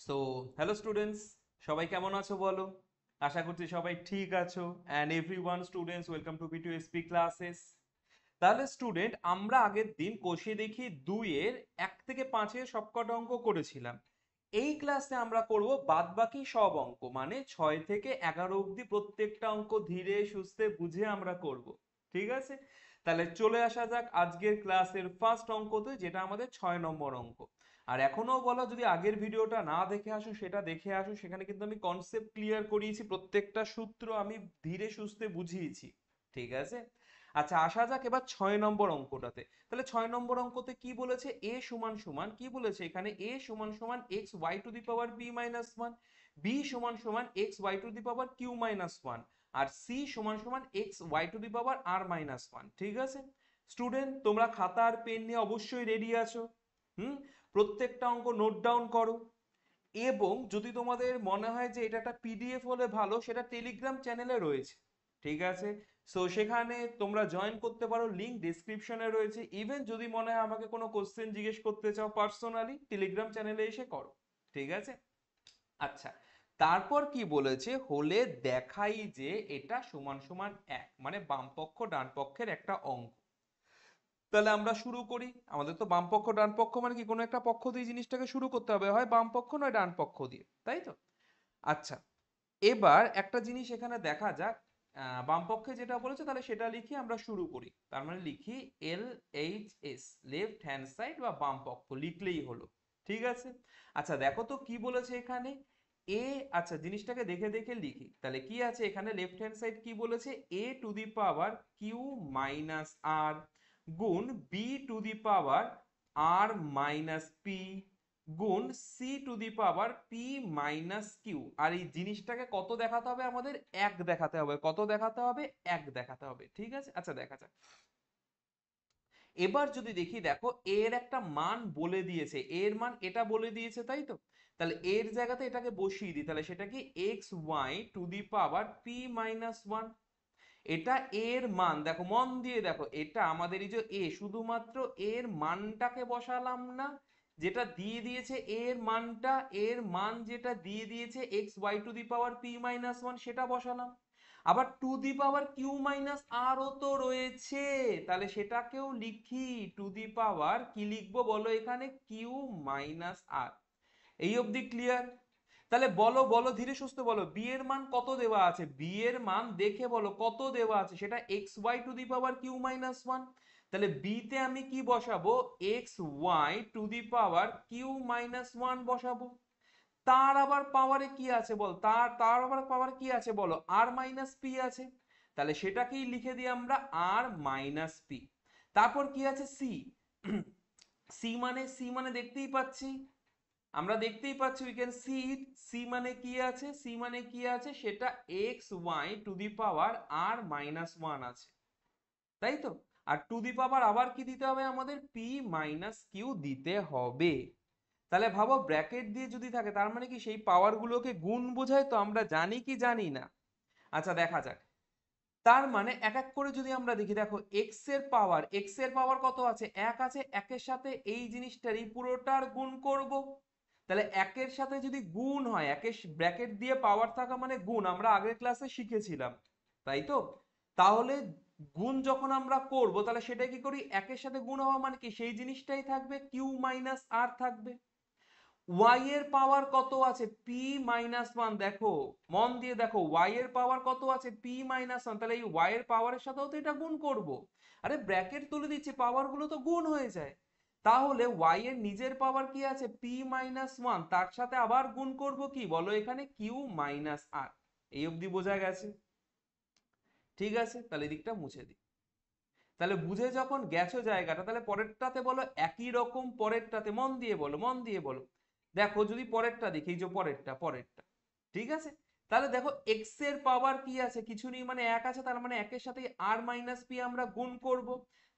So hello students, সবাই কেমন আছো বলো? আশা করছি সবাই ঠিক আছো। And everyone students, welcome to B2SP classes. তাহলে স্টুডেন্ট, আমরা আগের দিন কষে দেখি 2-এর 1 থেকে 5-এর সবকটা অঙ্ক করেছিলাম। এই ক্লাসে আমরা করব বাদবাকি সব অঙ্ক, মানে 6 থেকে 11 অবধি প্রত্যেকটা অঙ্ক ধীরে সুস্থে বুঝে আমরা করব। ঠিক আছে? তাহলে চলে আসা যাক আজকের ক্লাসের ফার্স্ট অঙ্কতে, যেটা আমাদের 6 নম্বর অঙ্ক। আর এখনো বলো, যদি আগের ভিডিওটা না দেখে আসো সেটা দেখে আসো, সেখানে কিন্তু আমি কনসেপ্ট ক্লিয়ার করিয়েছি, প্রত্যেকটা সূত্র আমি ধীরে সুস্থে বুঝিয়েছি। ঠিক আছে? আচ্ছা, আসা যাক এবার 6 নম্বর অঙ্কটাতে। তাহলে 6 নম্বর অঙ্কতে কি বলেছে? এ সমান সমান কি বলেছে এখানে? এ সমান সমান X Y to the power B minus one, B সমান সমান X Y to the power Q minus one, আর সি সমান সমান X Y to the power R minus one. ঠিক আছে স্টুডেন্ট, তোমরা খাতা আর পেন নিয়ে অবশ্যই রেডি আছো? হুম। প্রত্যেকটা অঙ্ক নোট ডাউন করো। এবং যদি তোমাদের মনে হয় যে এটা একটা পিডিএফ হলে ভালো, সেটা টেলিগ্রাম চ্যানেলে রয়েছে। ঠিক আছে? সো সেখানে তোমরা জয়েন করতে পারো, লিংক ডেসক্রিপশনে রয়েছে। ইভেন যদি মনে হয় আমাকে কোনো কোশ্চেন জিজ্ঞেস করতে চাও পার্সোনালি, টেলিগ্রাম চ্যানেলে এসে করো। ঠিক আছে? আচ্ছা, তারপর কি বলেছে? হলে দেখাই যে এটা সমান সমান এক, মানে বাম পক্ষ ডান পক্ষের একটা অঙ্ক। তাহলে আমরা শুরু করি। আমাদের তো বাম পক্ষ ডান পক্ষ মানে কি, কোনো একটা পক্ষ দিয়ে জিনিসটাকে শুরু করতে হবে, হয় বাম পক্ষ নয় ডান পক্ষ দিয়ে, তাই তো? আচ্ছা, এবার একটা জিনিস এখানে দেখা যাক। বাম পক্ষে যেটা বলেছে তাহলে সেটা লিখি, আমরা শুরু করি। তার মানে লিখি LHS, লেফট হ্যান্ড সাইড বা বাম পক্ষ লিখলেই হলো। ঠিক আছে? আচ্ছা দেখো তো কি বলেছে এখানে। এ, আচ্ছা জিনিসটাকে দেখে দেখে লিখি। তাহলে কি আছে এখানে? লেফট হ্যান্ড সাইড কি বলেছে? A to the power Q minus R গুণ B to the power R minus P গুণ C to the power P minus Q. আর এই জিনিসটাকে কত দেখাতে হবে? আমাদের এক দেখাতে হবে। কত দেখাতে হবে? এক দেখাতে হবে। ঠিক আছে? আচ্ছা দেখা যাক। এবার যদি দেখি, দেখো এর একটা মান বলে দিয়েছে, এর মান এটা বলে দিয়েছে, তাই তো? তাহলে এর জায়গাতে এটাকে বসিয়ে দিই। তাহলে সেটা কি? X Y to the power P minus one. এটা এর মান, দেখো মন দিয়ে দেখো, এটা আমাদের এই যে এ, শুধুমাত্র এর মানটাকে বসালাম না, যেটা দিয়ে দিয়েছে এর মানটা, এর মান যেটা দিয়ে দিয়েছে X Y to the power P minus one, সেটা বসালাম। আবার to the power Q minus আরও তো রয়েছে, তাহলে সেটাকেও লিখি। টু দি পাওয়ার কি লিখবো বলো এখানে? কিউ মাইনাস আর। এই অবধি ক্লিয়ার? তাহলে বলো বলো ধীরে সুস্থে বলো, বি এর মান কত দেওয়া আছে? বি এর মান দেখে বলো কত দেওয়া আছে, সেটা X Y to the power Q minus one. তাহলে বি তে আমি কি বসাবো? X Y to the power Q minus one বসাবো। তার আবার পাওয়ারে কি আছে বল, তার তার আবার পাওয়ার কি আছে বলো? আর মাইনাস পি আছে। তাহলে সেটাকেই লিখে দিই আমরা আর মাইনাস পি। তারপর কি আছে? সি। সি মানে দেখতেই পাচ্ছি, আমরা দেখতেই পাচ্ছি, we can see it. C মানে কি আছে? সি মানে কি আছে? সেটা X Y to the power R minus one আছে, তাই তো? আর টু দি পাওয়ার আবার কি দিতে হবে আমাদের? পি মাইনাস কিউ দিতে হবে। তাহলে ভাবো, ব্র্যাকেট দিয়ে যদি থাকে তার মানে কি সেই পাওয়ার গুলোকে গুণ বোঝায়, তো আমরা জানি কি জানি না? আচ্ছা দেখা যাক। তার মানে এক এক করে যদি আমরা দেখি, দেখো এক্স এর পাওয়ার কত আছে? এক আছে। একের সাথে এই জিনিসটারই পুরোটার গুণ করব। তাহলে একের সাথে যদি গুণ হয়, একের ব্র্যাকেট দিয়ে পাওয়ার থাকা মানে গুণ, আমরা আগের ক্লাসে শিখেছিলাম, তাই তো? তাহলে গুণ যখন আমরা করব, তাহলে সেটা কি করি? একের সাথে গুণ হওয়া মানে কি সেই জিনিসটাই থাকবে, কিউ মাইনাস আর থাকবে। ওয়াই এর পাওয়ার কত আছে? P minus one. দেখো মন দিয়ে দেখো, ওয়াই এর পাওয়ার কত আছে? P minus one. তাহলে এই ওয়াই এর পাওয়ারের সাথেও তো এটা গুণ করব। আরে ব্র্যাকেট তুলে দিচ্ছি, পাওয়ার গুলো তো গুণ হয়ে যায়। তাহলে ওয়াই এর নিজের পাওয়ার কি আছে? পি মাইনাস ওয়ান, তার সাথে আবার গুণ করব কি বলো এখানে? কিউ মাইনাস আর। এই অবধি বোঝা গেছে? ঠিক আছে, তাহলে দিকটা মুছে দিই। তাহলে বুঝে যখন গেছো জায়গাটা, তাহলে পরেরটাতে বলো একই রকম। পরেরটাতে মন দিয়ে বলো, মন দিয়ে বলো। দেখো যদি পরেরটা দেখি, এই যে পরেরটা পরেরটা, ঠিক আছে? তাহলে দেখো এক্স এর পাওয়ার কি আছে? কিছু নেই, মানে এক আছে। তার মানে একের সাথে আর মাইনাস পি আমরা গুণ করব।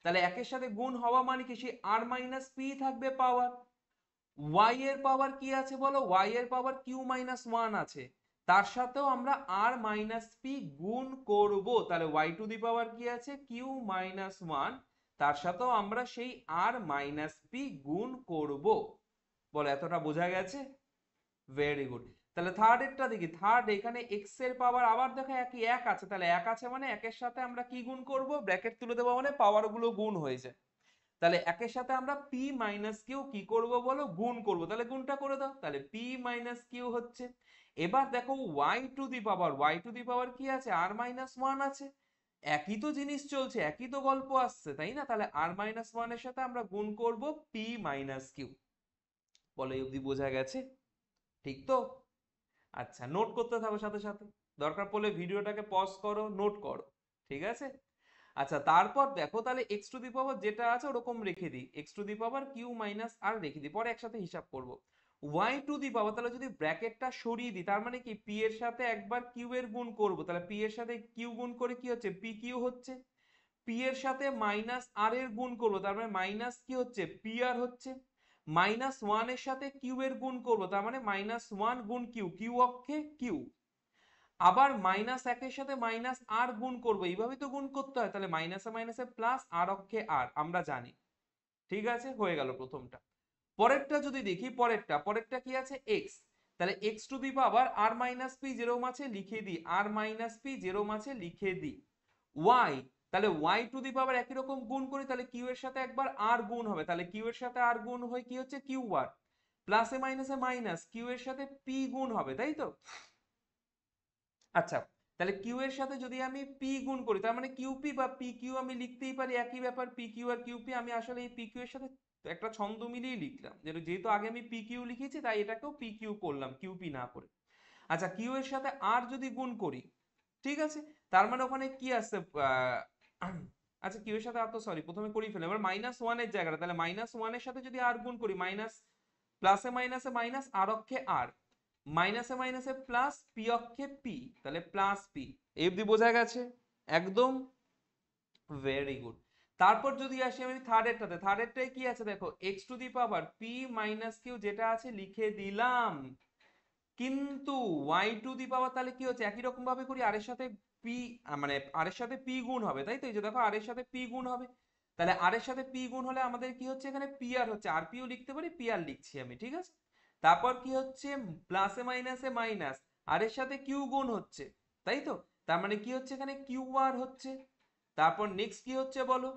তাহলে একের সাথে গুণ হওয়া মানে কি সেই আর মাইনাস পি থাকবে পাওয়ার। ওয়াই এর পাওয়ার কি আছে বলো? ওয়াই এর পাওয়ার কিউ মাইনাস ওয়ান আছে, তার সাথেও আমরা আর মাইনাস পি গুণ করব। তাহলে ওয়াই টু দি পাওয়ার কি আছে? কিউ মাইনাস ওয়ান, তার সাথেও আমরা সেই আর মাইনাস পি গুণ করব। বলো এতটা বোঝা গেছে? Very good. তাহলে থার্ড এরটা দেখি, থার্ড এখানে এক্স এর পাওয়ার আবার দেখো একই এক আছে, তাহলে এক আছে মানে একের সাথে আমরা কি গুণ করব, ব্র্যাকেট তুলে দেবো মানে পাওয়ার গুলো গুণ হয়ে যায়। তাহলে একের সাথে আমরা পি মাইনাস কিউ কি করব বলো, গুণ করব। তাহলে গুণটা করে দাও, তাহলে পি মাইনাস কিউ হচ্ছে। এবার দেখো Y to the power, Y to the power কি আছে, আর মাইনাস ওয়ান আছে। একই তো জিনিস চলছে, একই তো গল্প আসছে, তাই না? তাহলে আর মাইনাস ওয়ানের সাথে আমরা গুণ করব পি মাইনাস কিউ। বলো এই অবধি বোঝা গেছে? ঠিক তো? আচ্ছা, নোট করতে থাকো সাথে সাথে, দরকার পড়লে ভিডিওটাকে পজ করো, নোট করো, ঠিক আছে? আচ্ছা, তারপর দেখো তাহলে এক্স টু দি পাওয়ার যেটা আছে ওরকম রেখে দিই, X to the power Q minus R রেখে দিই, পরে একসাথে হিসাব করব। ওয়াই টু দি পাওয়ার, তাহলে যদি ব্র্যাকেটটা সরিয়ে দিই তার মানে কি পি এর সাথে একবার কিউ এর গুণ করব, তাহলে পি এর সাথে কিউ গুণ করে কি হচ্ছে, পি কিউ হচ্ছে। পি এর সাথে মাইনাস আর এর গুণ করবো, তার মানে মাইনাস কি হচ্ছে, পি আর হচ্ছে। মাইনাস ওয়ান এর সাথে কিউ এর গুণ করবো, তার মানে মাইনাস ওয়ান গুণ কিউ, কিউ অক্ষে কিউ। আবার মাইনাস একের সাথে মাইনাস আর গুণ করবো, এইভাবেই তো গুণ করতে হয়, তাহলে মাইনাসে মাইনাসে প্লাস, আর অক্ষে আর, আমরা জানি। ঠিক আছে, হয়ে গেল প্রথমটা। পরেরটা যদি দেখি, পরেরটা কি আছে, এক্স। তাহলে X to the power R minus P যেরকম আছে লিখে দিই, আর মাইনাস পি যেরকম আছে লিখে দিই। ওয়াই, তাহলে ওয়াই টু দি পাওয়ার একই রকম গুণ করি, তাহলে কিউ এর সাথে একবার আর গুণ হবে, তাহলে কিউ এর সাথে আর গুণ হয়ে কি হচ্ছে, কিউ আর। প্লাসে মাইনাসে মাইনাস, কিউ এর সাথে পি গুণ হবে, তাই তো? আচ্ছা, তাহলে কিউ এর সাথে যদি আমি পি গুণ করি, তার মানে কিউপি বা পি কিউ আমি লিখতেই পারি, একই ব্যাপার, পি কিউ আর কিউপি। আমি আসলে এই পি কিউ এর সাথে একটা ছন্দ মিলিয়ে লিখলাম, যেহেতু আগে আমি পি কিউ লিখেছি তাই এটাকেও পি কিউ করলাম, কিউপি না করে। আচ্ছা, কিউ এর সাথে আর যদি গুণ করি, ঠিক আছে, তার মানে ওখানে কি আসছে, আচ্ছা কিউ এর সাথে আর তো সরি প্রথমে করেই ফেলে, এবার মাইনাস ওয়ান এর জায়গাটা, তাহলে মাইনাস ওয়ানের সাথে যদি আর গুণ করি, মাইনাস প্লাসে মাইনাসে মাইনাস, আর অক্ষে আর, মাইনাসে মাইনাসে প্লাস, পি অক্ষে পি, তাহলে প্লাস পি। এই অবধি বোঝা গেছে একদম? Very good. তারপর যদি আসি আমি থার্ড এরটায় কি আছে দেখো, X to the power P minus Q যেটা আছে লিখে দিলাম, কিন্তু ওয়াই টু দি পাওয়ার তাহলে কি হচ্ছে, একই রকম ভাবে করি, আর এর সাথে পি, মানে আর এর সাথে পি গুণ হবে, তাই তো? এই যে দেখো আর এর সাথে পি গুণ হবে, তাহলে আর এর সাথে পি গুণ হলে আমাদের কি হচ্ছে, এখানে পি আর হচ্ছে, আর পিও লিখতে পারি, পি আর লিখছি আমি, ঠিক আছে? তারপর কি হচ্ছে, প্লাসে মাইনাসে মাইনাস, আর এর সাথে কিউ গুণ হচ্ছে, তাই তো? তার মানে কি হচ্ছে, এখানে কিউ আর হচ্ছে। তারপর নেক্সট কি হচ্ছে বলো,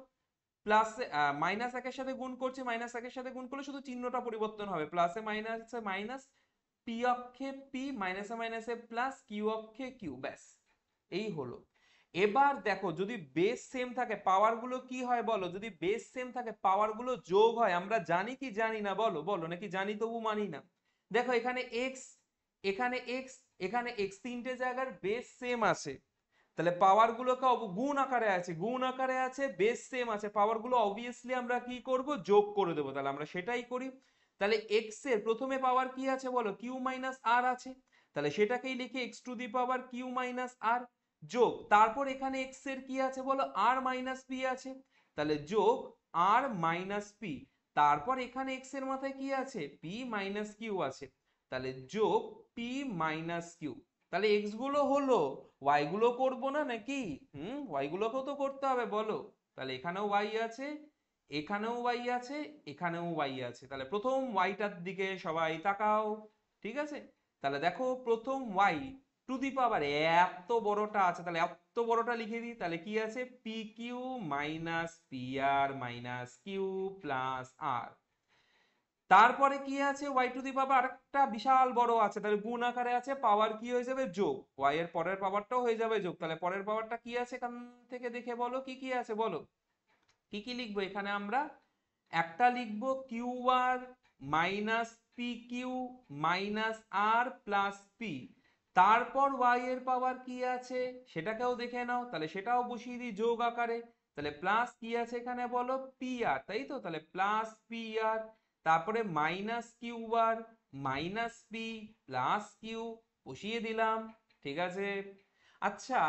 প্লাসে মাইনাস একের সাথে গুণ করছে, মাইনাস একের সাথে গুণ করলে শুধু চিহ্নটা পরিবর্তন হবে, প্লাসে মাইনাসে মাইনাস, পি অক্ষে পি, মাইনাসে মাইনাসে প্লাস, কিউ অক্ষে কিউ, ব্যাস এই হলো। এবার দেখো যদি বেস সেম থাকে পাওয়ার গুলো কি হয় বলো, যদি বেস সেম থাকে পাওয়ার গুলো যোগ হয়, আমরা জানি কি জানি না বলো, বলো নাকি জানি তবু মানি না? দেখো এখানে এক্স, এখানে এক্স, এখানে এক্স, তিনটে জায়গার বেস সেম আছে, তাহলে পাওয়ার গুলোকে গুণ আকারে আছে, গুণ আকারে আছে, বেস সেম আছে, পাওয়ার গুলো অবভিয়াসলি আমরা কি করব, যোগ করে দেবো, তাহলে আমরা সেটাই করি। তাহলে এক্স এর প্রথমে পাওয়ার কি আছে বলো, কিউ মাইনাস আর আছে, তাহলে সেটাকেই লিখে X to the power Q minus R, যোগ, তারপর এখানে এক্স এর কি আছে বলো, আর মাইনাস পি আছে, তাহলে যোগ আর মাইনাস পি, তারপর এখানে এক্স এর মাথায় কি আছে, পি মাইনাস কিউ আছে, তাহলে যোগ পি মাইনাস কিউ। তাহলে এক্স গুলো হলো, ওয়াই গুলো করবো না নাকি? ওয়াই গুলোকেও তো করতে হবে বলো। তাহলে এখানেও ওয়াই আছে, এখানেও ওয়াই আছে, এখানেও ওয়াই আছে, তাহলে প্রথম ওয়াইটার দিকে সবাই তাকাও, ঠিক আছে? তাহলে দেখো প্রথম ওয়াই টু দি পাওয়ার এত বড়টা আছে, তাহলে এত বড়টা লিখে দিই, তাহলে কি আছে, P Q minus P R minus Q plus আর। তারপরে কি আছে, ওয়াই টু দি পাওয়ার আরেকটা বিশাল বড় আছে, তাহলে গুণ আকারে আছে, পাওয়ার কি হয়ে যাবে, যোগ, ওয়াই এর পরের পাওয়ারটাও হয়ে যাবে যোগ, তাহলে পরের পাওয়ারটা কি আছে এখান থেকে দেখে বলো, কি কি আছে বলো, কি কি লিখবো এখানে আমরা, একটা লিখবো Q R minus P Q minus আর প্লাস পি, তারপর ওয়াই এর পাওয়ার কি আছে সেটাকেও দেখে নাও, তাহলে সেটাও বসিয়ে দিই যোগ আকারে, তাহলে প্লাস কি আছে এখানে বলো, পি আর, তাই তো? তাহলে প্লাস পি আর, তারপরে মাইনাস কিউ আর মাইনাস পি প্লাস কিউ, বসিয়ে দিলাম, ঠিক আছে? আচ্ছা,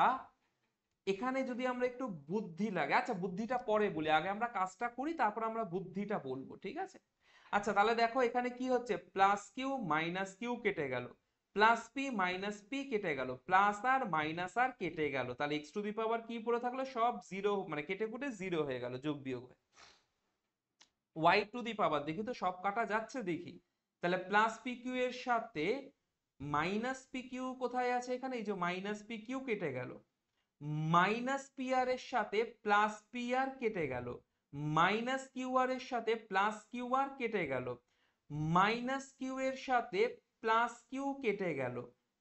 এখানে যদি আমরা একটু বুদ্ধি লাগে, আচ্ছা বুদ্ধিটা পরে বলি, আগে আমরা কাজটা করি তারপর আমরা বুদ্ধিটা বলবো, ঠিক আছে? আচ্ছা তাহলে দেখো এখানে কি হচ্ছে, প্লাস কিউ মাইনাস কিউ কেটে গেল, প্লাস পি মাইনাস পি কেটে গেল, প্লাস আর মাইনাস আর কেটে গেল, তাহলে এক্স টু দি পাওয়ার কি পড়ে থাকলো, সব জিরো, মানে কেটে কুটে জিরো হয়ে গেল, যোগ বিয়োগ হয়ে। ওয়াই টু দি পাওয়ার দেখি তো সব কাটা যাচ্ছে দেখি, তাহলে প্লাস পি কিউ এর সাথে মাইনাস পি কিউ কোথায় আছে এখানে, এই যে মাইনাস পি কিউ কেটে গেল, মাইনাস পি আর এর সাথে প্লাস পি আর কেটে গেল, মাইনাস কিউ আর এর সাথে প্লাস কিউ আর কেটে গেল, মাইনাস কিউ এর সাথে প্লাস কিউ কেটে গেল,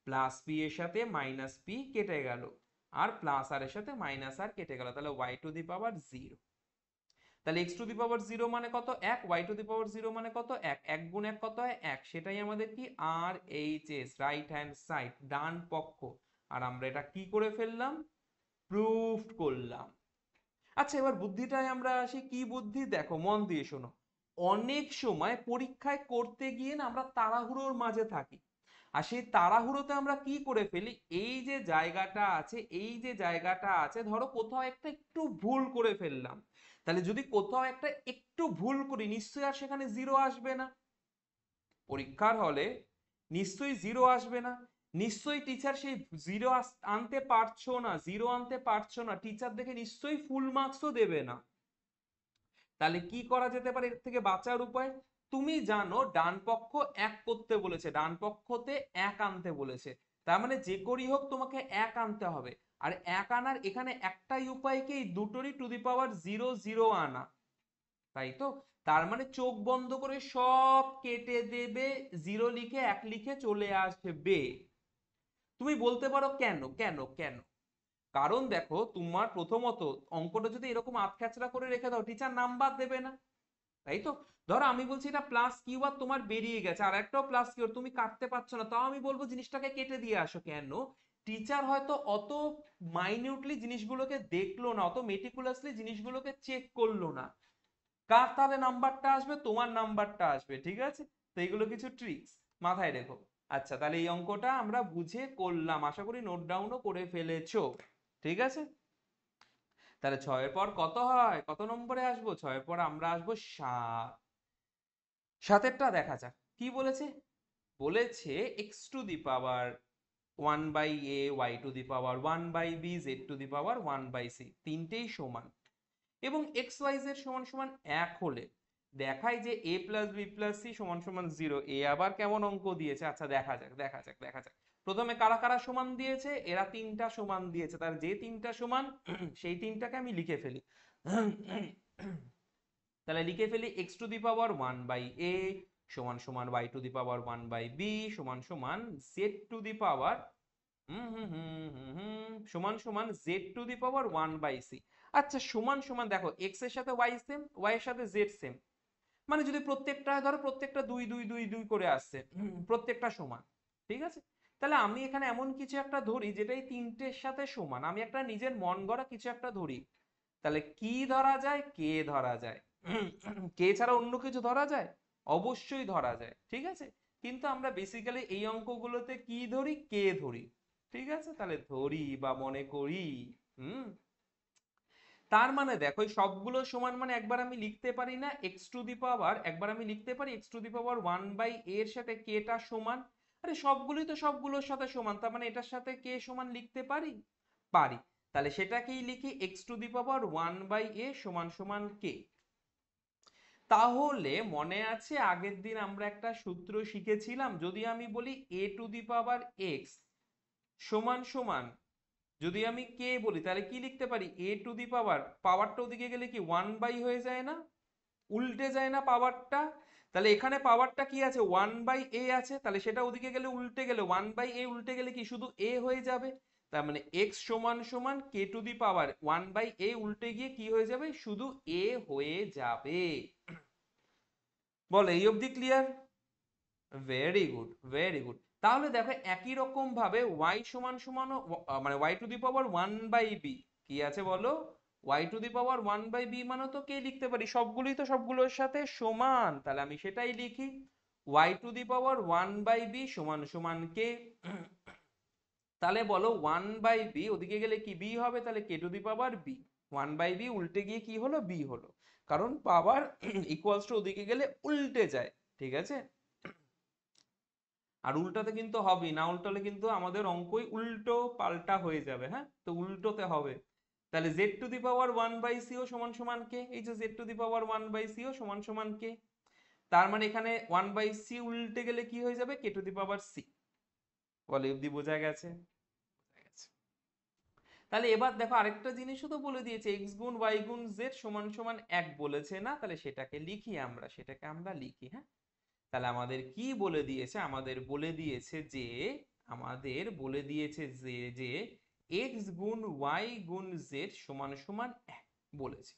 প্লাস পি এর সাথে মাইনাস পি কেটে গেল, আর প্লাস আর এর সাথে মাইনাস আর কেটে গেল, তাহলে ওয়াই টু দি পাওয়ার 0। তাহলে এক্স টু দি পাওয়ার 0 মানে কত, 1, ওয়াই টু দি পাওয়ার 0 মানে কত, 1, 1 গুণ 1 কত হয় 1, সেটাই আমাদের কি R H S, right hand side, ডান পক্ষ। আর আমরা এটা কি করে ফেললাম, প্রুফ করলাম। আচ্ছা এবার বুদ্ধিটায় আমরা আসি, কি বুদ্ধি দেখো মন দিয়ে শোনো। অনেক সময় পরীক্ষায় করতে গিয়ে না আমরা তাড়াহুড়োর মাঝে থাকি, আর সেই তাড়াহুড়োতে আমরা কি করে ফেলি, এই যে জায়গাটা আছে, এই যে জায়গাটা আছে, ধরো কোথাও একটা একটু ভুল করে ফেললাম, তাহলে যদি কোথাও একটা একটু ভুল করি নিশ্চয়ই আর সেখানে 0 আসবে না, পরীক্ষার হলে নিশ্চয়ই 0 আসবে না, নিশ্চয়ই টিচার সেই 0 আনতে পারছো না, 0 আনতে পারছো না, টিচার দেখে নিশ্চয়ই ফুল মার্কসও দেবে না। তাহলে কি করা যেতে পারে এর থেকে বাঁচার উপায়, তুমি জানো ডান পক্ষ 1 করতে বলেছে, ডান পক্ষতে 1 আনতে বলেছে, তার মানে যে করি হোক তোমাকে 1 আনতে হবে, আর 1 আনার এখানে একটাই উপায় কি, দুটোরই টু দি পাওয়ার 0 0 আনা, তাই তো। তার মানে চোখ বন্ধ করে সব কেটে দেবে, 0 লিখে 1 লিখে চলে আসবে। তুমি বলতে পারো কেন কেন কেন, কারণ দেখো তোমার প্রথমত অঙ্কটা যদি এরকম আধখ্যাচড়া করে রেখে দাও টিচার নাম্বার দেবে না, তাই তো। ধরো আমি বলছি এটা প্লাস কিউ আর তোমার বেরিয়ে গেছে, আর একটাও প্লাস কিউ তুমি কাটতে পারছো না, তাও আমি বলবো জিনিসটাকে কেটে দিয়ে আসো, কেন, টিচার হয়তো অত মাইনিউটলি জিনিসগুলোকে দেখলো না, অত মেটিকুলাসলি জিনিসগুলোকে চেক করলো না, কার তাহলে নাম্বারটা আসবে, তোমার নাম্বারটা আসবে, ঠিক আছে। তো এইগুলো কিছু ট্রিক্স মাথায় রেখো। আচ্ছা তাহলে এই অঙ্কটা আমরা বুঝে করলাম, আশা করি নোট ডাউনও করে ফেলেছো, ঠিক আছে। তাহলে 6 এর পর কত হয়, কত নম্বরে আসবো, 6 এর পর আমরা আসবো 7। 7এরটা দেখা যাক কি বলেছে, বলেছে X to the power 1/a, Y to the power 1/b, Z to the power 1/c, তিনটেই সমান, এবং এক্স ওয়াই জেড সমান সমান 1 হলে দেখায় যে a plus B plus C সমান সমান 0। এ আবার কেমন অঙ্ক দিয়েছে, আচ্ছা দেখা যাক দেখা যাক দেখা যাক। প্রথমে কারা কারা সমান দিয়েছে, এরা তিনটা সমান দিয়েছে, তার যে তিনটা সমান সেই তিনটাকে আমি লিখে ফেলি। তাহলে লিখে ফেলি x to the power 1/a সমান সমান Y to the power 1/b সমান সমান জেড টু দি পাওয়ার সমান সমান Z to the power 1/c। আচ্ছা সমান সমান দেখো এক্স এর সাথে ওয়াই সেম, ওয়াই এর সাথে জেড সেম, মানে যদি প্রত্যেকটা ধরো প্রত্যেকটা 2 2 2 2 করে আসছে, প্রত্যেকটা সমান, ঠিক আছে। তাহলে আমি এখানে এমন কিছু একটা ধরি যেটা এই তিনটের সাথে সমান, আমি একটা নিজের মন গড়া কিছু একটা ধরি, তাহলে কি ধরা যায়, কে ধরা যায়, কে ছাড়া অন্য কিছু ধরা যায়, অবশ্যই ধরা যায়, ঠিক আছে। কিন্তু আমরা বেসিক্যালি এই অঙ্কগুলোতে কি ধরি, কে ধরি, ঠিক আছে। তাহলে ধরি বা মনে করি, হুম। তার মানে দেখো সবগুলো সমান মানে একবার আমি লিখতে পারি না এক্স টু দি পাওয়ার, একবার আমি লিখতে পারি x to the power 1/a এর সাথে কে টা সমান, আরে সবগুলোই তো সবগুলোর সাথে সমান, তার মানে এটার সাথে কে সমান লিখতে পারি, পারি। তাহলে সেটাকেই লিখি x to the power 1/a সমান সমান কে। তাহলে মনে আছে আগের দিন আমরা একটা সূত্র শিখেছিলাম, যদি আমি বলি a two the power X সমান সমান, যদি আমি কে বলি তাহলে কি লিখতে পারি, a টু দি পাওয়ার, পাওয়ারটা ওদিকে গেলে কি 1/, হয়ে যায় না, উল্টে যায় না পাওয়ারটা। তাহলে এখানে পাওয়ারটা কি আছে 1/a আছে, তাহলে সেটা ওদিকে গেলে উল্টে গেলে 1/a উল্টে গেলে কি শুধু a হয়ে যাবে, তার মানে x সমান সমান k two the power 1/a উল্টে গিয়ে কি হয়ে যাবে, শুধু a হয়ে যাবে। বলো এই অবধি clear, very good very good. তাহলে দেখো একই রকম ভাবে y সমান সমান মানে y two the power 1/b কি আছে বলো, y two the power 1/b মানে তো কে লিখতে পারি, সবগুলোই তো সবগুলোর সাথে সমান, তাহলে আমি সেটাই লিখি y two the power 1/b সমান সমান কে। তাহলে বলো 1/b ওদিকে গেলে কি b হবে, তাহলে k two the power b, 1/b উল্টে গিয়ে কি হলো, b হলো, কারণ পাওয়ার ইকুয়ালস টু ওদিকে গেলে উল্টে যায়, ঠিক আছে। আর উল্টাতে কিন্তু হবে না, উল্টালে কিন্তু আমাদের অঙ্কই উল্টো পাল্টা হয়ে যাবে, হ্যাঁ, তো উল্টোতে হবে। তাহলে Z to the power 1/c ও সমান সমান কে, এই যে Z to the power 1/c ও সমান সমান কে। তার মানে এখানে 1/c উল্টে গেলে কি হয়ে যাবে, কে টু দি পাওয়ার সি। বলে অবধি বোঝা গেছে? তাহলে এবার দেখো আরেকটা জিনিসও তো বলে দিয়েছে, এক্স গুণ ওয়াই গুণ জেড সমান সমান 1 বলেছে না, তাহলে সেটাকে লিখি আমরা, সেটাকে আমরা লিখি। হ্যাঁ, তাহলে আমাদের কি বলে দিয়েছে, আমাদের বলে দিয়েছে যে, আমাদের বলে দিয়েছে যে এক্স গুণ ওয়াই গুণ জেড সমান সমান 1 বলেছে।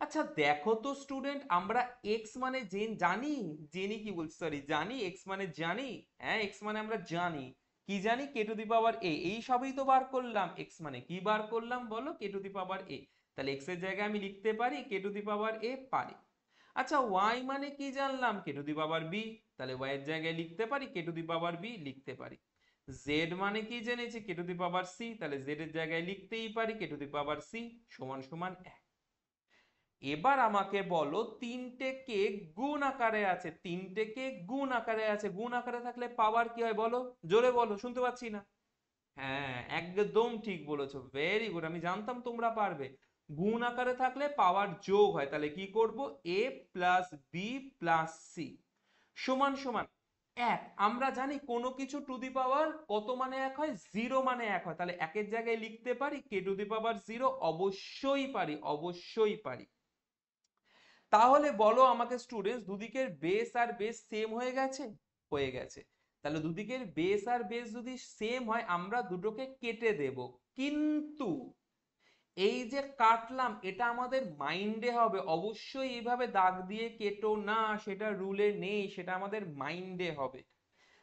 আচ্ছা দেখো তো স্টুডেন্ট, আমরা এক্স মানে জানি, জেনি কি বলছি, সরি জানি, এক্স মানে জানি। হ্যাঁ, এক্স মানে আমরা জানি, কি জানি, কে টু দি পাওয়ার এ, এই সবই তো বার করলাম। এক্স মানে কি বার করলাম বলো, কে টু দি পাওয়ার এ। তাহলে এক্স এর জায়গায় আমি লিখতে পারি কে টু দি পাওয়ার এ, পারি। আচ্ছা ওয়াই মানে কি জানলাম, কে টু দি পাওয়ার বি, তাহলে ওয়াই এর জায়গায় লিখতে পারি কে টু দি পাওয়ার বি, লিখতে পারি। জেড মানে কি জেনেছি, কে টু দি পাওয়ার সি, তাহলে জেড এর জায়গায় লিখতেই পারি কে টু দি পাওয়ার সি সমান সমান 1। এবার আমাকে বলো তিনটে কে গুণ আকারে আছে, তিনটে কে গুণ আকারে আছে, গুণ আকারে থাকলে পাওয়ার কি হয় বলো, জোরে বলো, শুনতে পাচ্ছি না। হ্যাঁ একদম ঠিক বলেছো, ভেরি গুড, আমি জানতাম তোমরা পারবে। গুণ আকারে থাকলে পাওয়ার যোগ হয়, তাহলে কি করব, এ প্লাস বি প্লাস সি সমান সমান 1। আমরা জানি কোনো কিছু টু দি পাওয়ার কত মানে 1 হয়, 0 মানে 1 হয়, তাহলে একের জায়গায় লিখতে পারি কে টু দি পাওয়ার 0, অবশ্যই পারি, অবশ্যই পারি। তাহলে বলো আমাকে স্টুডেন্টস, দুদিকের বেস আর বেস সেম হয়ে গেছে, হয়ে গেছে। তাহলে দুদিকের বেস আর বেস যদি সেম হয় আমরা দুটোকে কেটে দেব, কিন্তু এই যে কাটলাম এটা আমাদের মাইন্ডে হবে, অবশ্যই এইভাবে দাগ দিয়ে কেটো না, সেটা রুলে নেই, সেটা আমাদের মাইন্ডে হবে।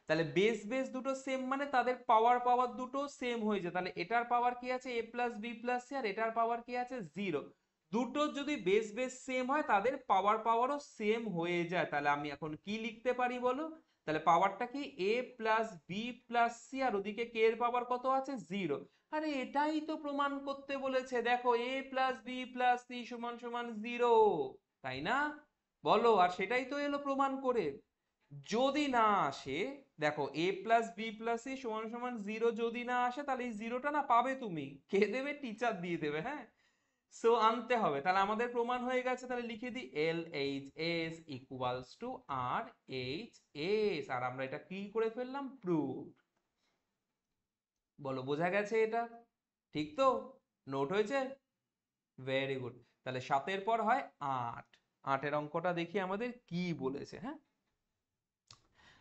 তাহলে বেস বেস দুটো সেম মানে তাদের পাওয়ার পাওয়ার দুটো সেম হয়ে যায়, তাহলে এটার পাওয়ার কি আছে এ প্লাস বি প্লাস সি, আর এটার পাওয়ার কি আছে 0। দুটো যদি বেস বেস সেম হয় তাদের পাওয়ার পাওয়ারও সেম হয়ে যায়, তাহলে আমি এখন কি লিখতে পারি বলো, তাহলে পাওয়ারটা কি এ প্লাস বি প্লাস সি, আর ওদিকে কে এর পাওয়ার কত আছে 0। আরে এটাই তো প্রমাণ করতে বলেছে, দেখো এ প্লাস বি প্লাস সি সমান সমান 0, তাই না? বলো, আর সেটাই তো এলো প্রমাণ করে। যদি না আসে, দেখো এ প্লাস বি প্লাস সি সমান সমান 0 যদি না আসে, তাহলে এই জিরোটা না পাবে তুমি, কে দেবে, টিচার দিয়ে দেবে। হ্যাঁ, সো আনতে হবে, তাহলে আমাদের প্রমাণ হয়ে গেছে, তাহলে লিখে দিই L H S equals to R H S, আর আমরা এটা কি করে ফেললাম, প্রুভ। বলো বোঝা গেছে এটা, ঠিক তো, নোট হয়েছে, ভেরি গুড। তাহলে 7 পর হয় 8, 8 অঙ্কটা দেখি আমাদের কি বলেছে। হ্যাঁ,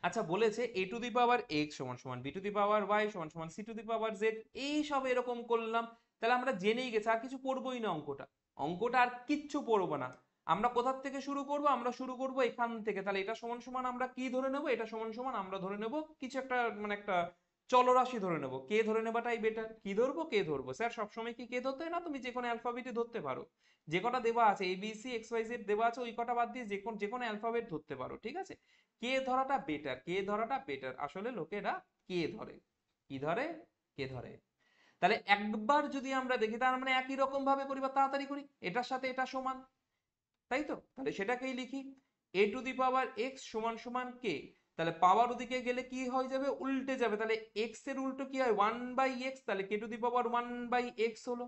আচ্ছা বলেছে A to the power X সমান সমান B to the power Y সমান সমান C to the power Z, এই সব এরকম করলাম। তাহলে আমরা জেনেই গেছি, আর কিছু পড়বোই না, অঙ্কটা অঙ্কটা আর কিচ্ছু পড়বো না। আমরা কোথা থেকে শুরু করব, আমরা শুরু করব এখান থেকে। তাহলে এটা সমান সমান আমরা কি ধরে নেব, এটা সমান সমান আমরা ধরে নেব কিছু একটা, মানে একটা চলরাশি ধরে নেব, কে ধরে নেবাটাই বেটার। কি ধরবো, কে ধরবো, স্যার সবসময় কি কে ধরতে হয় না, তুমি যে কোনো অ্যালফাবেটই ধরতে পারো, যে কটা দেওয়া আছে A B C X Y Z দেওয়া আছে ওই কটা বাদ দিয়ে যে কোনো অ্যালফাবেট ধরতে পারো, ঠিক আছে। কে ধরাটা বেটার, কে ধরাটা বেটার, আসলে লোকেরা কে ধরে, কি ধরে, কে ধরে। তাহলে একবার যদি আমরা দেখি, তার মানে একই রকম ভাবে করি বা তাড়াতাড়ি করি, এটার সাথে এটা সমান, তাই তো, তাহলে সেটাকেই লিখি এ টু দি পাওয়ার এক্স সমান সমান কে। তাহলে পাওয়ার ওদিকে গেলে কি হয়ে যাবে, উল্টে যাবে, তাহলে এক্স এর উল্টো কি হয় 1/x, তাহলে কে টু দি পাওয়ার 1/x হলো।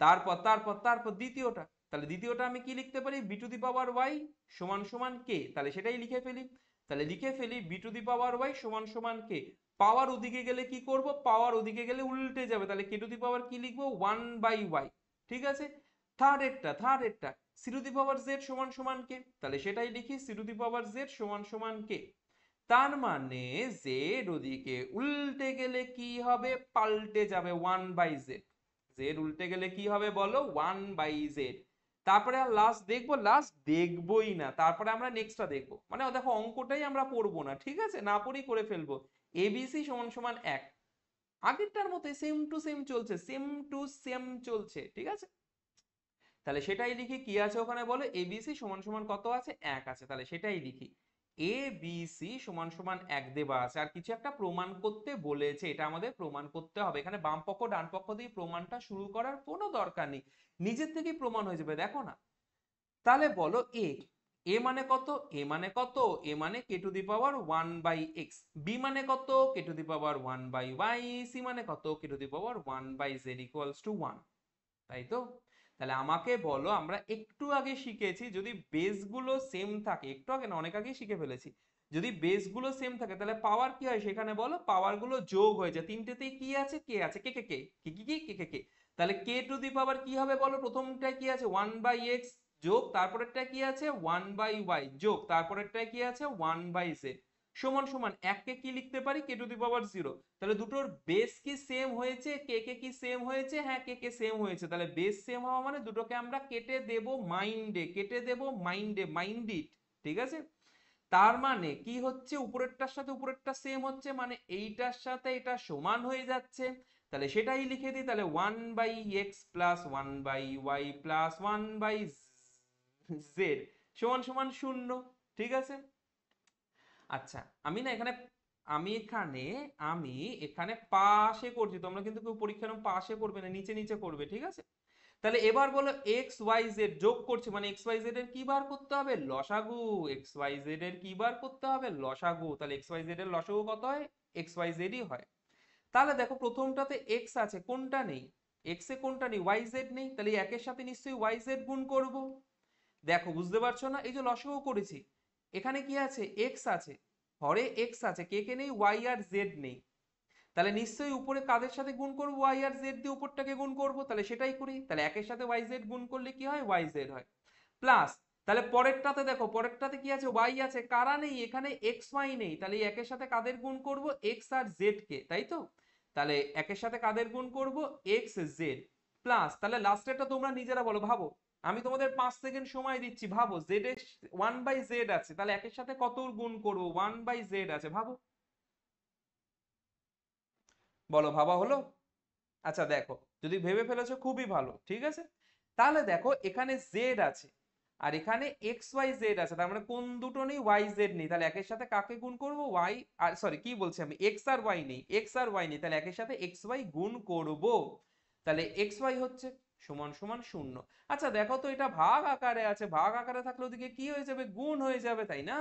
তারপর তারপর তারপর দ্বিতীয়টা, তাহলে দ্বিতীয়টা আমি কি লিখতে পারি, B to the power Y সমান সমান কে, তাহলে সেটাই লিখে ফেলি। তাহলে লিখে ফেলি B to the power Y সমান সমান কে। পাওয়ার ওদিকে গেলে কি করব, পাওয়ার ওদিকে গেলে উল্টে যাবে, তাহলে কে টু দি পাওয়ার কি লিখবো 1/y, ঠিক আছে। থার্ড এরটা C to the power Z সমান সমান কে, তাহলে সেটাই লিখি C to the power Z সমান সমান কে। তার মানে জেড ওদিকে উল্টে গেলে কি হবে, পাল্টে যাবে 1/z, জেড উল্টে গেলে কি হবে বলো 1/z। তারপরে আর লাস্ট দেখবো, লাস্ট দেখবোই না, তারপরে আমরা নেক্সটটা দেখবো, মানে দেখো অঙ্কটাই আমরা পড়বো না, ঠিক আছে, না পড়েই করে ফেলবো। এবিসি সমান সমান 1, আগেরটার মতো সেম টু সেম চলছে, সেম টু সেম চলছে, ঠিক আছে। তাহলে সেটাই লিখি, কি আছে ওখানে বলো, এবিসি সমান সমান কত আছে 1 আছে, তাহলে সেটাই লিখি এ বি সি সমান সমান 1 দেওয়া আছে, আর কিছু একটা প্রমাণ করতে বলেছে, এটা আমাদের প্রমাণ করতে হবে। এখানে বাম পক্ষ ডান পক্ষ দিয়ে প্রমাণটা শুরু করার কোনো দরকার নেই, নিজের থেকেই প্রমাণ হয়ে যাবে, দেখো না। তাহলে বলো এ, এ মানে কত, এ মানে কত, এ মানে কে to the power 1/x, B মানে কত K to the power 1/y, C মানে কত K to the power 1/z equals to 1, তাই তো। তাহলে আমাকে বলো, আমরা একটু আগে শিখেছি যদি বেসগুলো সেম থাকে, একটু আগে না অনেক আগেই শিখে ফেলেছি, যদি বেসগুলো সেম থাকে তাহলে পাওয়ার কি হয় সেখানে বলো, পাওয়ার গুলো যোগ হয়ে যায়। তিনটেতেই কি আছে, কে আছে, কে কে কে কি কি কি কে কে কে। তাহলে কে টু দি পাওয়ার কি হবে বলো, প্রথমটায় কি আছে 1/x যোগ তারপরেরটা কি আছে 1/y যোগ তারপরেরটা কি আছে 1/z সমান সমান এককে কি লিখতে পারি, কে টু দি পাওয়ার 0। তাহলে দুটোর বেস কি সেম হয়েছে, কে কে কি সেম হয়েছে, হ্যাঁ কে কে সেম হয়েছে। তাহলে বেস সেম হওয়া মানে দুটোকে আমরা কেটে দেব মাইন্ডে, কেটে দেব মাইন্ডে, মাইন্ডিট, ঠিক আছে। তার মানে কি হচ্ছে, উপরেরটার সাথে উপরেরটা সেম হচ্ছে মানে এইটার সাথে এটা সমান হয়ে যাচ্ছে। তাহলে সেটাই লিখে দিই, তাহলে 1/x plus 1/y plus 1/z সমান সমান 0, ঠিক আছে। আচ্ছা, আমি না এখানে আমি এখানে আমি এখানে পাশে করছি, তোমরা কিন্তু কেউ পরীক্ষার পাশে করবে না, নিচে নিচে করবে, ঠিক আছে। তাহলে এবার বলো এক্স ওয়াই জেড যোগ করছে মানে এক্স ওয়াই জেড এর কি বার করতে হবে, লসাগু। এক্স ওয়াই জেড এর কি বার করতে হবে, লসাগু। তাহলে এক্স ওয়াই জেড এর লসাগু কত হয়, এক্স ওয়াই জেডই হয়। তাহলে দেখো প্রথমটাতে এক্স আছে, কোনটা নেই, এক্স এ কোনটা নেই, ওয়াই জেড নেই, তাহলে এই একের সাথে নিশ্চয়ই ওয়াই জেড গুণ করব। দেখো বুঝতে পারছো না, এই যে লসাগু করেছি, এখানে কি আছে এক্স আছে, হরে এক্স আছে, কে কে নেই, ওয়াই আর জেড নেই। তাহলে নিশ্চয়ই উপরে কাদের সাথে গুণ করবো, ওয়াই আর জেড দিয়ে উপরটাকে গুণ করব, তাহলে সেটাই করি। তাহলে একের সাথে ওয়াই জেড গুণ করলে কি হয়, ওয়াই জেড হয়। প্লাস তাহলে পরেরটাতে দেখো, পরেরটাতে কি আছে, ওয়াই আছে, কারা নেই এখানে, এক্স ওয়াই নেই। তাহলে একের সাথে কাদের গুণ করব, এক্স আর জেড কে, তাই তো। তাহলে একের সাথে কাদের গুণ করব, এক্স জেড। প্লাস তাহলে লাস্টেরটা তোমরা নিজেরা বলো, ভাবো, আমি তোমাদের 5 সেকেন্ড সময় দিচ্ছি, ভাবো জেড এর 1/z আছে, তাহলে একের সাথে কত গুণ করবো, 1/z আছে, ভাবো, বলো ভাবা হলো। আচ্ছা দেখো, যদি ভেবে ফেলেছো খুবই ভালো, ঠিক আছে। তাহলে দেখো এখানে জেড আছে আর এখানে এক্স ওয়াই জেড আছে, তার মানে কোন দুটো নেই, ওয়াই জেড নেই। তাহলে একের সাথে কাকে গুণ করবো, ওয়াই আর সরি কি বলছি আমি, এক্স আর ওয়াই নেই, এক্স আর ওয়াই নেই, তাহলে একের সাথে এক্স ওয়াই গুণ করব। তাহলে এক্স ওয়াই হচ্ছে সমান সমান 0। আচ্ছা দেখো তো, এটা ভাগ আকারে আছে, ভাগ আকারে থাকলে ওদিকে কি হয়ে যাবে, গুণ হয়ে যাবে, তাই না।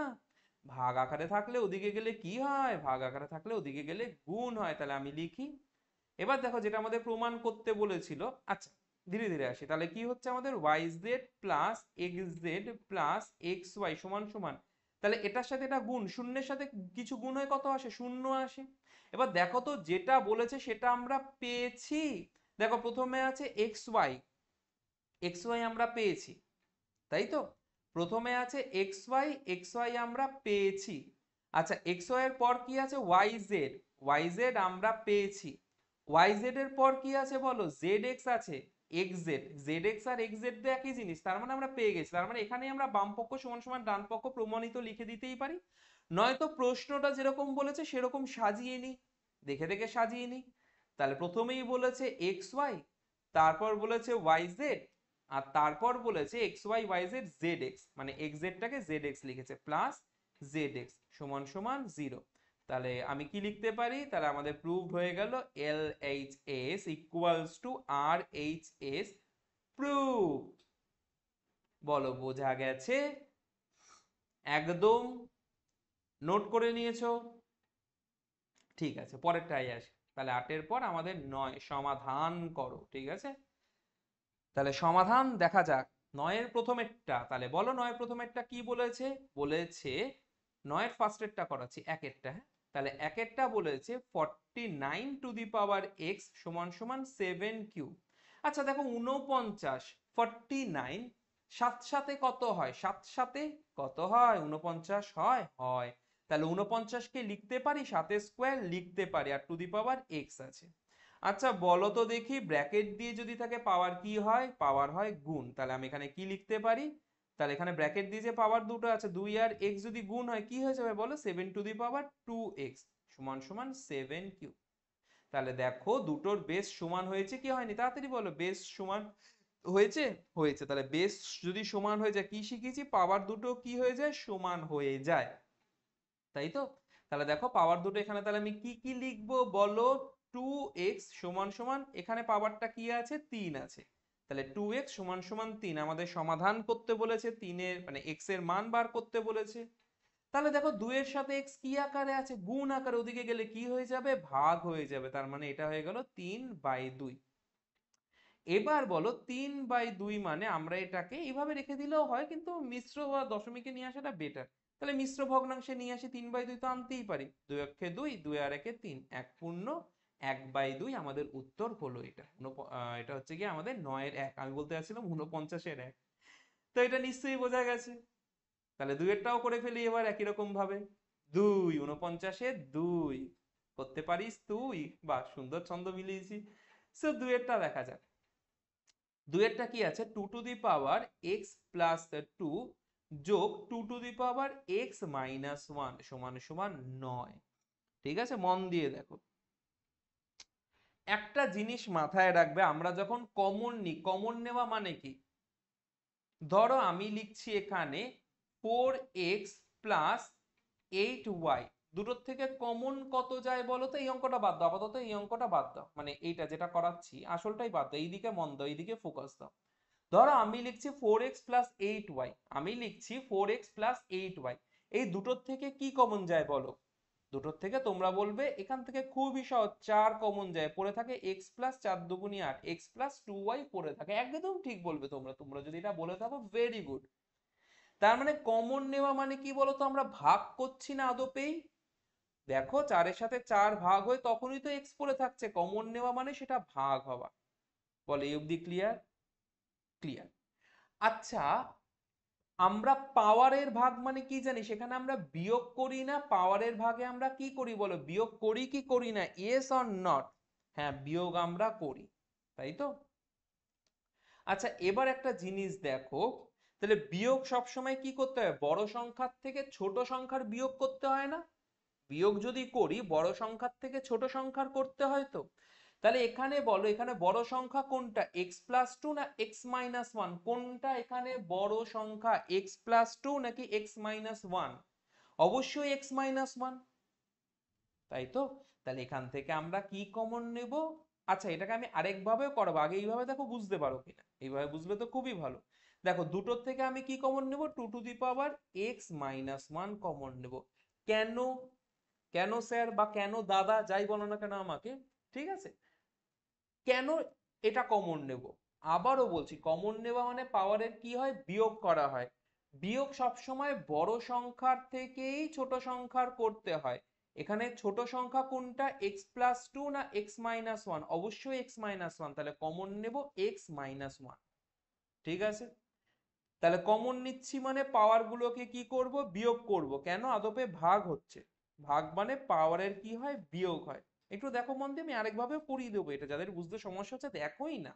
ভাগ আকারে থাকলে ওদিকে গেলে কি হয়, ভাগ আকারে থাকলে ওদিকে গেলে গুণ হয়। তাহলে আমি লিখি, এবার দেখো যেটা আমাদের প্রমাণ করতে বলেছিল। আচ্ছা ধীরে ধীরে আসি, তাহলে কি হচ্ছে আমাদের Y Z plus X Z plus X Y সমান সমান, তাহলে এটার সাথে এটা গুণ, শূন্যের সাথে কিছু গুণ হয় কত আসে, 0 আসে। এবার দেখো তো যেটা বলেছে সেটা আমরা পেয়েছি। দেখো প্রথমে আছে এক্স ওয়াই, এক্স ওয়াই আমরা পেয়েছি, তাই তো। প্রথমে আছে এক্স ওয়াই, এক্স ওয়াই আমরা পেয়েছি। আচ্ছা এক্স ওয়াই এর পর কি আছে, ওয়াই জেড, ওয়াই জেড আমরা পেয়েছি। ওয়াই জেড এর পর কি আছে বলো, জেড এক্স আছে, এক্স জেড, জেড এক্স আর এক্স জেড একই জিনিস, তার মানে আমরা পেয়ে গেছি। তার মানে এখানে আমরা বাম পক্ষ সমান সমান ডান পক্ষ প্রমাণিত লিখে দিতেই পারি। নয়তো প্রশ্নটা যেরকম বলেছে সেরকম সাজিয়ে নি, দেখে দেখে সাজিয়ে নি। তাহলে প্রথমেই বলেছে এক্স ওয়াই, তারপর বলেছে ওয়াই জেড, আর তারপর বলেছে X Y Y Z Z X, মানে এক্স জেডটাকে জেড এক্স লিখেছে, প্লাস জেড এক্স সমান সমান 0। তাহলে আমি কি লিখতে পারি, তাহলে আমাদের প্রুভড হয়ে গেল L H S equals to R H S, proved. বলো বোঝা গেছে, একদম নোট করে নিয়েছো, ঠিক আছে। পরেরটাই আসে, তাহলে 8-এর পর আমাদের 9 সমাধান করো, ঠিক আছে। তাহলে সমাধান দেখা যাক। 9-এর প্রথমেরটা, তাহলে বলো 9-এর প্রথমেরটা কি বলেছে, বলেছে 9-এর ফার্স্টেরটা করাচ্ছি, একেরটা, হ্যাঁ। তাহলে একেরটা বলেছে 49 টু দি পাওয়ার এক্স সমান সমান 7 কিউব। আচ্ছা দেখো 49, 49 সাত সাথে কত হয়, সাত সাথে কত হয়, 49 হয়, হয়। তাহলে 49কে লিখতে পারি 7 স্কোয়ার, লিখতে পারি, আর টু দি পাওয়ার এক্স আছে। আচ্ছা বলো তো দেখি, ব্র্যাকেট দিয়ে যদি থাকে পাওয়ার কি হয়, পাওয়ার হয় গুণ। তাহলে আমি এখানে কি লিখতে পারি, তাহলে এখানে ব্র্যাকেট দিয়ে যে পাওয়ার দুটো আছে 2 আর x যদি গুণ হয় কি হয়ে যাবে বলো, 7 টু দি পাওয়ার 2x সমান সমান 7 কিউব। তাহলে দেখো দুটোর বেস সমান হয়েছে কি হয়নি, তাড়াতাড়ি বলো, বেস সমান হয়েছে, হয়েছে। তাহলে বেস যদি সমান হয়ে যায়, কি শিখেছি, পাওয়ার দুটো কি হয়ে যায়, সমান হয়ে যায়, তাই তো। তাহলে দেখো পাওয়ার দুটো এখানে, তাহলে আমি কি কি লিখবো বলো, 2x সমান সমান, এখানে পাওয়ারটা কি আছে, 3 আছে, তাহলে 2x সমান সমান 3 আমাদের সমাধান করতে বলেছে, 3-এর মানে x এর মান বার করতে বলেছে। তাহলে দেখো 2 এর সাথে x কি আকারে আছে, গুণ আকারে, ওদিকে গেলে কি হয়ে যাবে, ভাগ হয়ে যাবে, তার মানে এটা হয়ে গেল 3/2। এবার বলো 3/2 মানে আমরা এটাকে এইভাবে রেখে দিলেও হয়, কিন্তু মিশ্র বা দশমিকে নিয়ে আসাটা বেটার। তাহলে মিশ্র ভগ্নাংশে নিয়ে আসি, 3/2 তো আনতেই পারি, 2 একে 2, 2 আর একে 3, 1 পূর্ণ 1/2 আমাদের উত্তর হলো এটা। এটা হচ্ছে কি আমাদের 9-এর 1, আমি বলতে চাচ্ছিলাম 49-এর 1। তো এটা নিশ্চয়ই বোঝা গেছে। তাহলে 2-এরটাও করে ফেলি এবার একই রকম ভাবে। 2 49-এর 2 করতে পারিস তুই? বাহ, সুন্দর ছন্দ মিলিয়েছি। সো 2-এরটা দেখা যাক। 2-এরটা কি আছে, 2 two the power x plus 2 যোগ 2 two the power x minus 1 সমান সমান 9। ঠিক আছে, মন দিয়ে দেখো। একটা জিনিস মাথায় রাখবে, আমরা যখন কমন নিই, কমন নেওয়া মানে কি, ধরো আমি লিখছি এখানে 4x প্লাস 8y, দুটোর থেকে কমন কত যায় বলো তো? এই অঙ্কটা বাদ দাও আপাতত, এই অঙ্কটা বাদ দাও, মানে এইটা যেটা করাচ্ছি আসলটাই বাদ দাও, এইদিকে মন দাও, এইদিকে ফোকাস দাও। ধরো আমি লিখছি 4x প্লাস 8y, আমি লিখছি 4x প্লাস 8y, এই দুটোর থেকে কি কমন যায় বলো? দুটোর থেকে তোমরা বলবে এখান থেকে খুবই সহজ, 4 কমন যায়, পড়ে থাকে x plus 4 দুগুণী 8, x plus 2y পড়ে থাকে। একদম ঠিক বলবে তোমরা, তোমরা যদি এটা বলে থাকো ভেরি গুড। তার মানে কমন নেওয়া মানে কি বলতো, আমরা ভাগ করছি না আদপেই। দেখো 4-এর সাথে 4 ভাগ হয় তখনই তো x পড়ে থাকছে, কমন নেওয়া মানে সেটা ভাগ হওয়া। বলে এই অবধি ক্লিয়ার? ক্লিয়ার। আচ্ছা, আমরা পাওয়ারের ভাগ মানে কি জানি, সেখানে আমরা বিয়োগ করি না, পাওয়ারের ভাগে আমরা কি করি বলো, বিয়োগ করি কি করি না? Yes or not? হ্যাঁ, বিয়োগ আমরা করি, তাই তো? আচ্ছা, এবার একটা জিনিস দেখো, তাহলে বিয়োগ সবসময় কি করতে হয়, বড় সংখ্যার থেকে ছোট সংখ্যার বিয়োগ করতে হয় না? বিয়োগ যদি করি বড় সংখ্যার থেকে ছোট সংখ্যার করতে হয় তো। তাহলে এখানে বলো, এখানে বড় সংখ্যা কোনটা, x প্লাস 2 না x মাইনাস 1? কোনটা এখানে বড় সংখ্যা, x প্লাস 2 নাকি x মাইনাস 1? অবশ্যই x মাইনাস 1, তাই তো? তাহলে এখান থেকে আমরা কি কমন নেব? আচ্ছা, এটাকে আমি আরেকভাবেও করবো, আগে এইভাবে দেখো বুঝতে পারো কিনা। এইভাবে বুঝলে তো খুবই ভালো। দেখো, দুটোর থেকে আমি কি কমন নেব, 2 two the power x minus 1 common নেব। কেন? কেন স্যার বা কেন দাদা, যাই বলো না কেন আমাকে, ঠিক আছে? কেন এটা কমন নেব? আবারও বলছি, কমন নেওয়া মানে পাওয়ারের কি হয়, বিয়োগ করা হয়। বিয়োগ সবসময় বড় সংখ্যার থেকেই ছোট সংখ্যার করতে হয়। এখানে ছোট সংখ্যা কোনটা, x প্লাস 2 না x মাইনাস 1? অবশ্যই x মাইনাস 1, তাহলে কমন নেব x মাইনাস 1। ঠিক আছে, তাহলে কমন নিচ্ছি মানে পাওয়ার গুলোকে কি করব, বিয়োগ করব। কেন? আদপে ভাগ হচ্ছে, ভাগ মানে পাওয়ারের কি হয়, বিয়োগ হয়। একটু দেখো মন দিয়ে, আমি আরেকভাবে পড়িয়ে দেবো এটা, যাদের বুঝতে সমস্যা হচ্ছে দেখোই না,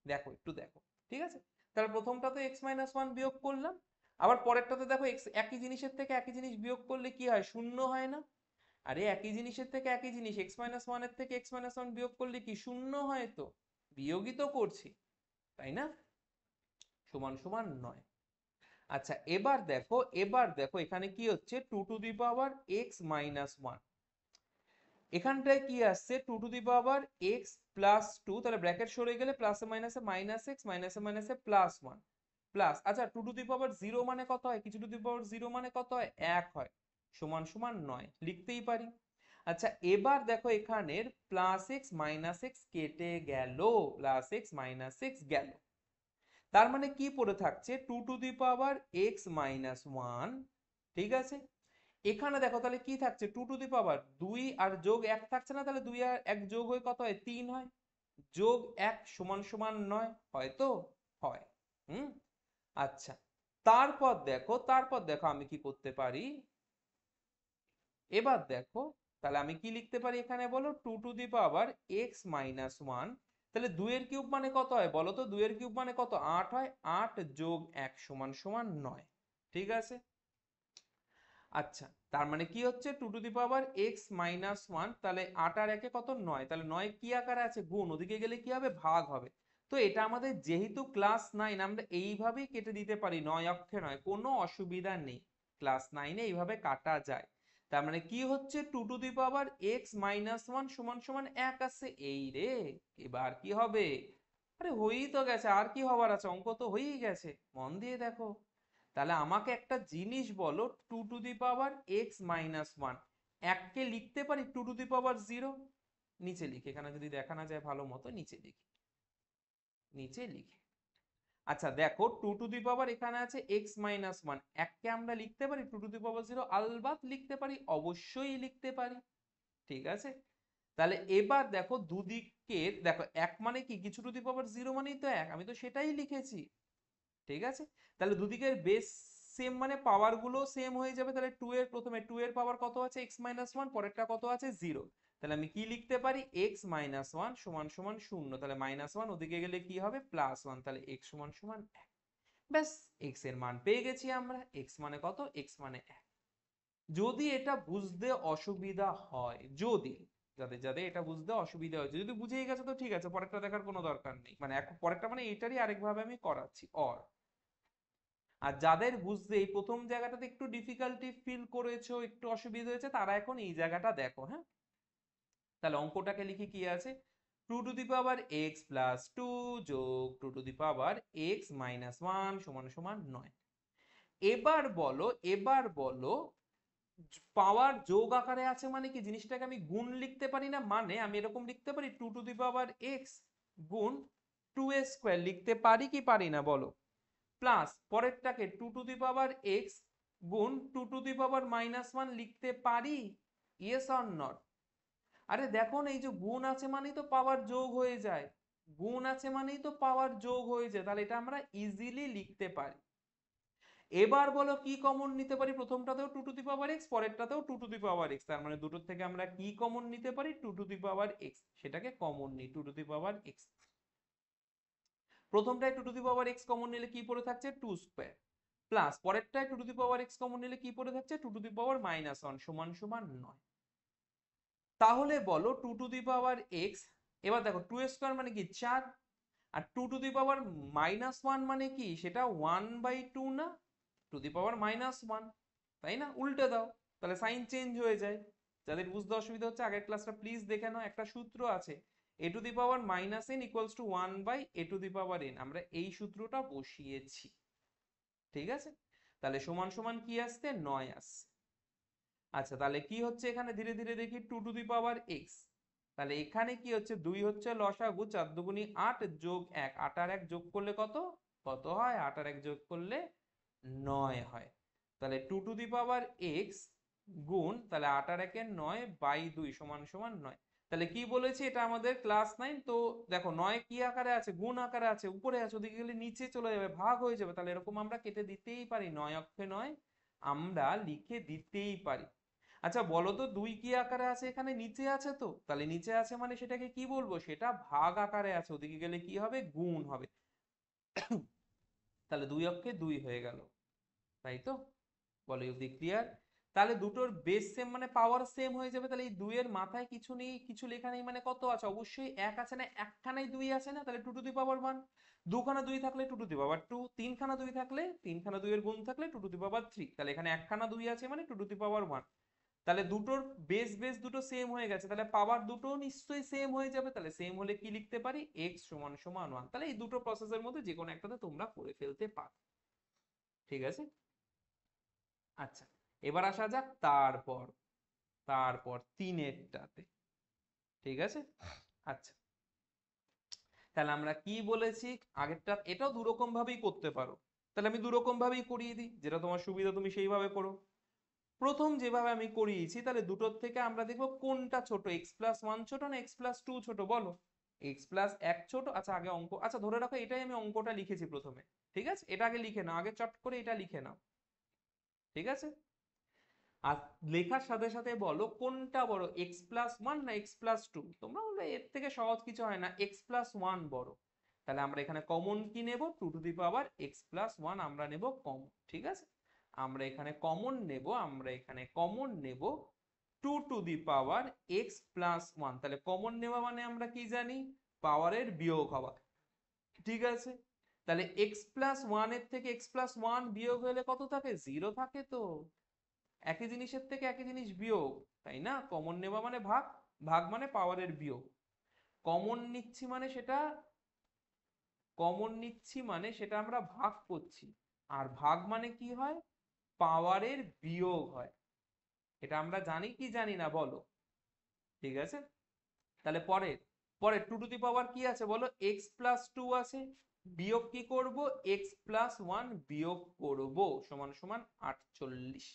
দেখো একটু দেখো। ঠিক আছে, তাহলে প্রথমটা তো x মাইনাস 1 বিয়োগ করলাম, আবার পরেরটাতে দেখো x, একই জিনিসের থেকে একই জিনিস বিয়োগ করলে কি হয়, শূন্য হয় না? আরে একই জিনিসের থেকে একই জিনিস, x মাইনাস 1 এর থেকে x মাইনাস 1 বিয়োগ করলে কি শূন্য হয়? তো বিয়োগই তো করছি, তাই না? সমান সমান নয়। আচ্ছা, এবার দেখো, এবার দেখো এখানে কি হচ্ছে, 2 two the power x minus 1, এখানটায় কি আসছে, 2 two the power x plus 2, তাহলে ব্র্যাকেট সরে গেলে প্লাসে মাইনাসে মাইনাস x, মাইনাসে মাইনাসে প্লাস 1 প্লাস। আচ্ছা, 2 টু দি পাওয়ার 0 মানে কত হয়, কিছু টু দি পাওয়ার 0 মানে কত হয়, 1 হয়, সমান সমান 9, লিখতেই পারি। আচ্ছা, এবার দেখো এখানের প্লাস এক্স মাইনাস এক্স কেটে গেল, প্লাস এক্স মাইনাস এক্স গেল, তার মানে কি পড়ে থাকছে, 2 two the power x minus 1। ঠিক আছে, এখানে দেখো তাহলে কি থাকছে, 2 টু দি পাওয়ার 2 আর যোগ 1 থাকছে না, তাহলে 2 আর 1 যোগ হয়ে কত হয়, 3 হয়, যোগ 1 সমান সমান 9 হয় তো? হয়। হুম। আচ্ছা, তারপর দেখো, তারপর দেখো আমি কি করতে পারি, এবার দেখো, তাহলে আমি কি লিখতে পারি এখানে বলো, 2 two the power x minus 1, তাহলে 2 এর কিউব মানে কত হয় বলো তো, 2 এর কিউব মানে কত, 8 হয়, 8 যোগ 1 সমান সমান 9। ঠিক আছে, আচ্ছা, তার মানে কি হচ্ছে, 2 two the power x minus 1, তাহলে 8 আর 1 কত, 9, তাহলে 9 কি আকারে আছে, গুণ, ওদিকে গেলে কি হবে, ভাগ হবে। তো এটা আমাদের যেহেতু ক্লাস 9, আমরা এইভাবেই কেটে দিতে পারি, 9 অক্ষে নয়, কোনো অসুবিধা নেই, ক্লাস 9 এ এইভাবে কাটা যায়। তার মানে কি হচ্ছে, 2 two the power x minus 1 সমান সমান 1 আছে, এই রে। এবার কি হবে, আরে হয়েই তো গেছে, আর কি হবার আছে, অঙ্ক তো হয়েই গেছে, মন দিয়ে দেখো। তাহলে আমাকে একটা জিনিস বলো, 2 two the power x minus 1, এককে লিখতে পারি 2 টু দি পাওয়ার 0? নিচে লিখি, এখানে যদি দেখা না যায় ভালো মতো, নিচে লিখি। নিচে লিখে। আচ্ছা দেখো 2 এখানে আছে x-1, এককে আমরা লিখতে পারি 2 0? আলবাত লিখতে পারি, অবশ্যই লিখতে পারি। ঠিক আছে, তাহলে এবার দেখো দুদিকে দেখো, এক মানে কি, কিছু টু দি পাওয়ার 0 মানেই তো এক, আমি তো সেটাই লিখেছি। ঠিক আছে, তাহলে দুদিকের বেস সেম মানে পাওয়ার গুলো সেম হয়ে যাবে। তাহলে 2 এর প্রথমে 2 এর পাওয়ার কত আছে x-1, পরেরটা কত আছে 0। তাহলে আমি কি লিখতে পারি x-1 সমান সমান 0, তাহলে -1 ওদিকে গেলে কি হবে +1, তাহলে x সমান সমান 1। ব্যাস, x এর মান পেয়ে গেছি আমরা। x মানে কত, x মানে 1। যদি এটা বুঝতে অসুবিধা হয়, যদি যাদের যাদের এটা বুঝতে অসুবিধা হয়েছে, যদি বুঝেই গেছে তো ঠিক আছে, পরেরটা দেখার কোনো দরকার নেই, মানে পরেরটা মানে এটারই আরেকভাবে আমি করাচ্ছি অর। আর যাদের বুঝতে এই প্রথম জায়গাটাতে একটু ডিফিকাল্টি ফিল করেছো, একটু অসুবিধা হয়েছে, তারা এখন এই জায়গাটা দেখো। হ্যাঁ, তাহলে অঙ্কটাকে লিখি, কি আছে 2x+2 যোগ 2x-1 সমান সমান 9। এবার বলো পাওয়ার যোগ আকারে আছে মানে কি, জিনিসটাকে আমি গুণ লিখতে পারি না, মানে আমি এরকম লিখতে পারি 2x গুণ 2a² লিখতে পারি কি পারি না বলো, প্লাস পরেরটাকে 2x গুণ 2 -1 লিখতে পারি, ইয়েস অর নট? আরে দেখো না, এই যে গুণ আছে মানেই তো পাওয়ার যোগ হয়ে যায়, গুণ আছে মানেই তো পাওয়ার যোগ হয়ে যায়, তাহলে এটা আমরা ইজিলি লিখতে পারি। এবার বলো কি কমন নিতে পারি, প্রথমটাতেও 2x, পরেরটাতেও 2x, তার মানে দুটোর থেকে আমরা কি কমন নিতে পারি 2x, সেটাকে কমন নিই 2x। প্রথমটায় 2x কমন নিলে কি পড়ে থাকছে 2² প্লাস পরেরটায় 2x কমন নিলে কি পড়ে থাকছে 2 - 1 সমান সমান 9। তাহলে বলো 2x, এবার দেখো 2² মানে কি 4, আর 2 - 1 মানে কি, সেটা 1/2 না, 2 - 1, তাই না? উল্টে দাও, তাহলে সাইন চেঞ্জ হয়ে যায়। যাদের বুঝতে অসুবিধা হচ্ছে আগের ক্লাসটা প্লিজ দেখে নাও, একটা সূত্র আছে a⁻n = 1/a⁻n, আমরা এই সূত্রটা বসিয়েছি। ঠিক আছে, তাহলে সমান সমান কি আসছে 9 আসছে। আচ্ছা তাহলে কি হচ্ছে এখানে, ধীরে ধীরে দেখি 2x, তাহলে এখানে কি হচ্ছে 2 হচ্ছে লসাগু, 4 দুগুনি 8 যোগ 1, 8 আর 1 যোগ করলে কত কত হয়, 8 আর 1 যোগ করলে 9 হয়। তাহলে 2x গুণ, তাহলে 8 আর 1 9/2 সমান সমান 9। তাহলে কি বলেছি, এটা আমাদের ক্লাস 9। তো দেখো 9 কি আকারে আছে, গুণ আকারে আছে, উপরে আছে, ওদিকে গেলে নিচে চলে যাবে, ভাগ হয়ে যাবে, তাহলে এরকম আমরা কেটে দিতেই পারি, 9 অক্ষে 9 আমরা লিখে দিতেই পারি। আচ্ছা বলো তো 2 কি আকারে আছে, এখানে নিচে আছে, তো তাহলে নিচে আছে মানে সেটাকে কি বলবো, সেটা ভাগ আকারে আছে, ওদিকে গেলে কি হবে গুণ হবে। তাহলে 2 অক্ষে 2 হয়ে গেল, তাই তো? বলো ইউদি ক্লিয়ার? তাহলে দুটোর বেস সেম মানে পাওয়ার সেম হয়ে যাবে, তাহলে এই 2 এর মাথায় কিছু নেই, কিছু লেখা নেই, মানে কত আছে, অবশ্যই 1 আছে না, একখানাই 2 আছে না, তাহলে 2 দুখানা 2 থাকলে 2 তিনখানা 2 থাকলে, তিনখানা 2 এর গুণ থাকলে 2 তাহলে এখানে একখানা 2 আছে মানে 2 তাহলে দুটোর বেস বেস দুটো সেম হয়ে গেছে, তাহলে পাওয়ার দুটো নিশ্চয়ই সেম হয়ে যাবে, তাহলে সেম হলে কি লিখতে পারি x সমান সমান 1। তাহলে এই দুটো প্রসেসের মধ্যে যে কোনো একটাতে তোমরা করে ফেলতে পারো। ঠিক আছে, আচ্ছা এবার আসা যাক তারপর তারপর তিনেরটাতে। ঠিক আছে, আচ্ছা তাহলে আমরা কি বলেছি আগেরটা, এটাও দুরকম ভাবেই করতে পারো, তাহলে আমি দুরকম ভাবেই করিয়ে দিই, যেটা তোমার সুবিধা তুমি সেইভাবে করো। প্রথম যেভাবে আমি করিয়েছি, তাহলে দুটোর থেকে আমরা দেখবো কোনটা ছোট, x+1 ছোট না x+2 ছোট, বলো x+1 ছোট। আচ্ছা আগে অঙ্ক, আচ্ছা ধরে রাখো এটাই আমি অঙ্কটা লিখেছি প্রথমে, ঠিক আছে, এটা আগে লিখে নাও, আগে চট করে এটা লিখে নাও। ঠিক আছে, আর লেখার সাথে সাথে বলো কোনটা বড়, x+1 না x+2? তোমরা বলবে এর থেকে সহজ কিছু হয় না, x+1 বড়। তাহলে আমরা এখানে কমন কি নেব, 2x+1 আমরা নেব কমন। ঠিক আছে, আমরা এখানে কমন নেব, আমরা এখানে কমন নেব 2x+1। তাহলে কমন নেওয়া মানে আমরা কি জানি, পাওয়ারের বিয়োগ হওয়া। ঠিক আছে, তাহলে x+1 এর থেকে x+1 বিয়োগ হলে কত থাকে, 0 থাকে। তো একই জিনিসের থেকে একই জিনিস বিয়োগ, তাই না? কমন নেওয়া মানে ভাগ, ভাগ মানে পাওয়ারের বিয়োগ। কমন নিচ্ছি মানে সেটা, কমন নিচ্ছি মানে সেটা আমরা ভাগ করছি, আর ভাগ মানে কি হয়, পাওয়ারের বিয়োগ হয়। এটা আমরা জানি কি জানি না বলো? ঠিক আছে, তাহলে পরে 2 টু দি পাওয়ার কি আছে বলো, x+2 আছে, বিয়োগ কি করব, x+1 বিয়োগ করব, সমান সমান 48।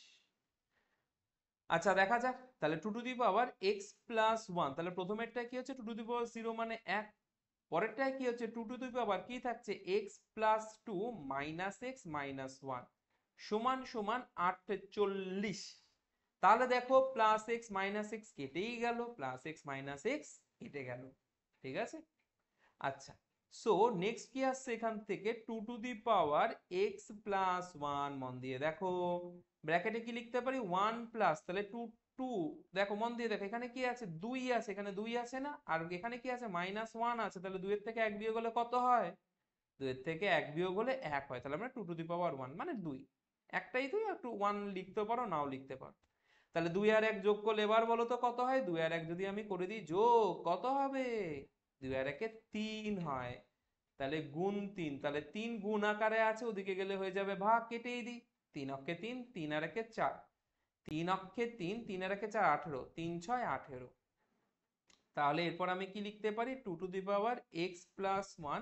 আচ্ছা দেখা যাক, তাহলে 2 টু দি পাওয়ার x+1, তাহলে প্রথমেরটা কি হচ্ছে 2 টু দি পাওয়ার 0 মানে 1, পরেরটায় কি হচ্ছে 2 টু দি পাওয়ার কি থাকছে x+2 - x - 1 সমান সমান 48। তাহলে দেখো প্লাস এক্স মাইনাস এক্স কেটেই গেল, প্লাস এক্স মাইনাস এক্স কেটে গেল, ঠিক আছে। আচ্ছা, সো নেক্সট কি আসছে এখান থেকে 2 টু দি পাওয়ার x+1, মন দিয়ে দেখো ব্র্যাকেটে কি লিখতে পারি 1 প্লাস, তাহলে 2 2, দেখো মন দিয়ে দেখো এখানে কি আছে 2 আছে, এখানে 2 আছে না, আর এখানে কি আছে -1 আছে, তাহলে 2 এর থেকে 1 বিয়োগ হলে কত হয়, 2 এর থেকে 1 বিয়োগ হলে 1 হয়, তাহলে আমরা 2 টু দি পাওয়ার 1 মানে 2, একটাই 2, একটু 1 লিখতে পারো নাও লিখতে পারো। তাহলে 2 আর 1 যোগ করলে এবার বলো তো কত হয়, 2 আর 1 যদি আমি করে দিই যোগ, কত হবে, 2 আর 1 3 হয়, তাহলে গুণ 3, তাহলে 3 গুণ আকারে আছে, ওদিকে গেলে হয়ে যাবে ভাগ, কেটেই দিই, 3 অক্ষে 3, 3 আর 1 4, 3 অক্ষে 3, 3 আর 1 4, 18, 3 6 18। তাহলে এরপর আমি কি লিখতে পারি 2 টু দি পাওয়ার x+1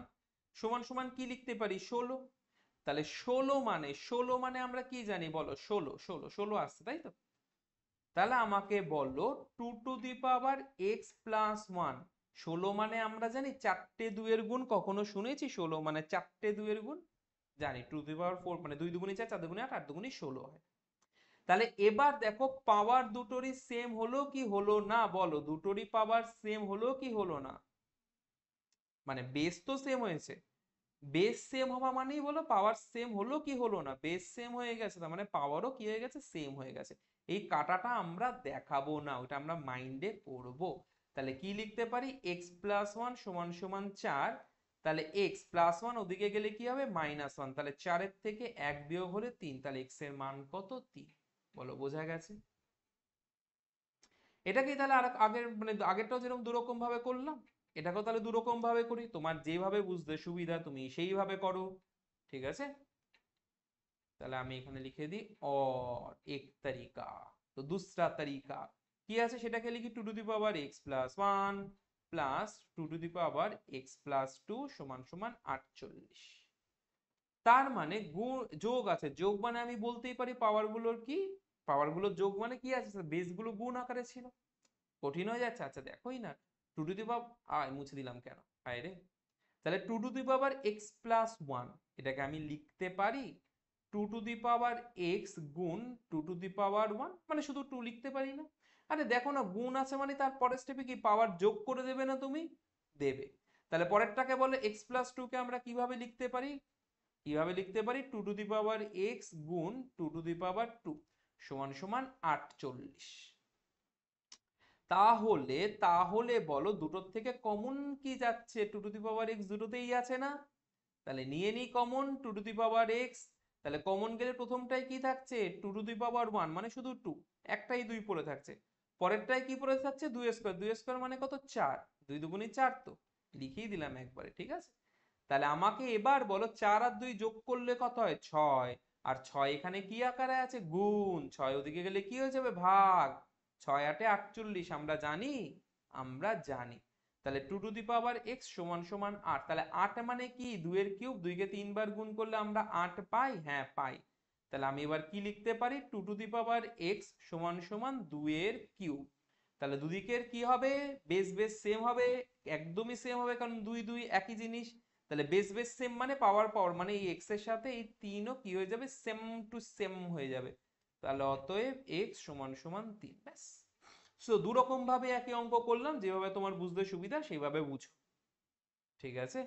সমান সমান কি লিখতে পারি 16। তাহলে 16 মানে আমরা কি জানি বলো, 16 আসছে তাই তো। তাহলে আমাকে বলো 2 টু দি পাওয়ার x+1, 16 মানে আমরা জানি 4টে 2 এর গুণ, কখনো শুনেছি 16 মানে 4টে 2 এর গুণ, জানি 2 টু দি পাওয়ার 4 মানে 2 দুগুণে 4, 4 দুগুণে 8, 8 দুগুণে 16 হয়। তাহলে এবার দেখো পাওয়ার দুটোরই সেম হলো কি হলো না বলো, দুটোরই পাওয়ার সেম হলো কি হলো না, মানে বেস তো সেম হয়েছে, বেস সেম হওয়া মানেই বলো পাওয়ার সেম হলো কি হলো না, বেস সেম হয়ে গেছে, তার মানে পাওয়ারও কি হয়ে গেছে সেম হয়ে গেছে। এই কাটাটা আমরা দেখাবো না, ওটা আমরা মাইন্ডে করব। তাহলে কি লিখতে পারি x+1 সমান সমান 4, তাহলে x+1 ওদিকে গেলে কি হবে -1, তাহলে 4 এর থেকে 1 বিয়োগ হলে 3, তাহলে x এর মান কত 3, বলো বোঝা গেছে। এটাকেই তাহলে আর আগের মানে আগেরটাও যেরকম দুরকম ভাবে করলাম, এটাকেও তাহলে দুরকম ভাবে করি, তোমার যেভাবে বুঝতে সুবিধা তুমি সেইভাবে করো, ঠিক আছে। তাহলে আমি এখানে লিখে দিই और एक तरीका, तो दूसरा तरीका কি আছে সেটাকে লিখি 2 two the power x+1 plus 2 two the power x+2 সমান সমান 48। তার মানে যোগ আছে, যোগ মানে আমি বলতেই পারি পাওয়ার গুলোর কি, পাওয়ার গুলোর যোগ মানে কি আছে, বেস গুলো গুণ আকারে ছিল, কঠিন হয়ে যাচ্ছে। আচ্ছা দেখোই না 2 টু দি পাওয়ার মুছে দিলাম কেন, হায় রে। তাহলে 2 টু দি পাওয়ার x+1 এটাকে আমি লিখতে পারি 2 টু দি পাওয়ার x গুণ 2 টু দি পাওয়ার 1, মানে শুধু 2 লিখতে পারি না। আরে দেখো না গুণ আছে মানে তার পরের স্টেপে কি পাওয়ার যোগ করে দেবে না তুমি, দেবে। তাহলে পরেরটাকে বলে x+2 কে আমরা কিভাবে লিখতে পারি, কিভাবে লিখতে পারি 2 টু দি পাওয়ার x গুণ 2 টু দি পাওয়ার 2 সমান সমান 48। তাহলে তাহলে বলো দুটোর থেকে কমন কি যাচ্ছে, 2 টু দি পাওয়ার x দুটোতেই আছে না, তাহলে নিয়ে নিই common 2 two the power x, তাহলে কমন গেলে প্রথমটায় কি থাকছে 2 টু দি পাওয়ার 1 মানে শুধু 2, একটাই 2 পড়ে থাকছে, পরেরটায় কি পড়ে থাকছে 2 স্কয়ার, 2 স্কয়ার মানে কত 4, 2 দুগুণে 4, তো লিখেই দিলাম একবারে, ঠিক আছে। তাহলে আমাকে এবার বলো 4 আর 2 যোগ করলে কত হয় 6, আর 6 এখানে কি আকারে আছে গুণ, 6 ওদিকে গেলে কি হয়ে যাবে ভাগ, 6 8 48 আমরা জানি, আমরা জানি। তাহলে 2 টু দি পাওয়ার x সমান সমান 8, তাহলে 8 মানে কি 2 এর কিউব, 2 কে 3 বার গুণ করলে আমরা 8 পাই, হ্যাঁ পাই। তাহলে আমি এবার কি লিখতে পারি 2 টু দি পাওয়ার x সমান সমান 2 এর কিউব, তাহলে দুদিকের কি হবে বেস বেস সেম হবে, একদমই সেম হবে কারণ 2 2 একই জিনিস, তাহলে বেস বেস সেম মানে পাওয়ার পাওয়ার মানে এই x এর সাথে এই 3 ও কি হয়ে যাবে সেম টু সেম হয়ে যাবে, তাহলে অতএব x সমান সমান 3, ব্যাস। সো দুরকম ভাবে একই অঙ্ক করলাম, যেভাবে তোমার বুঝতে সুবিধা সেইভাবে বুঝো, ঠিক আছে।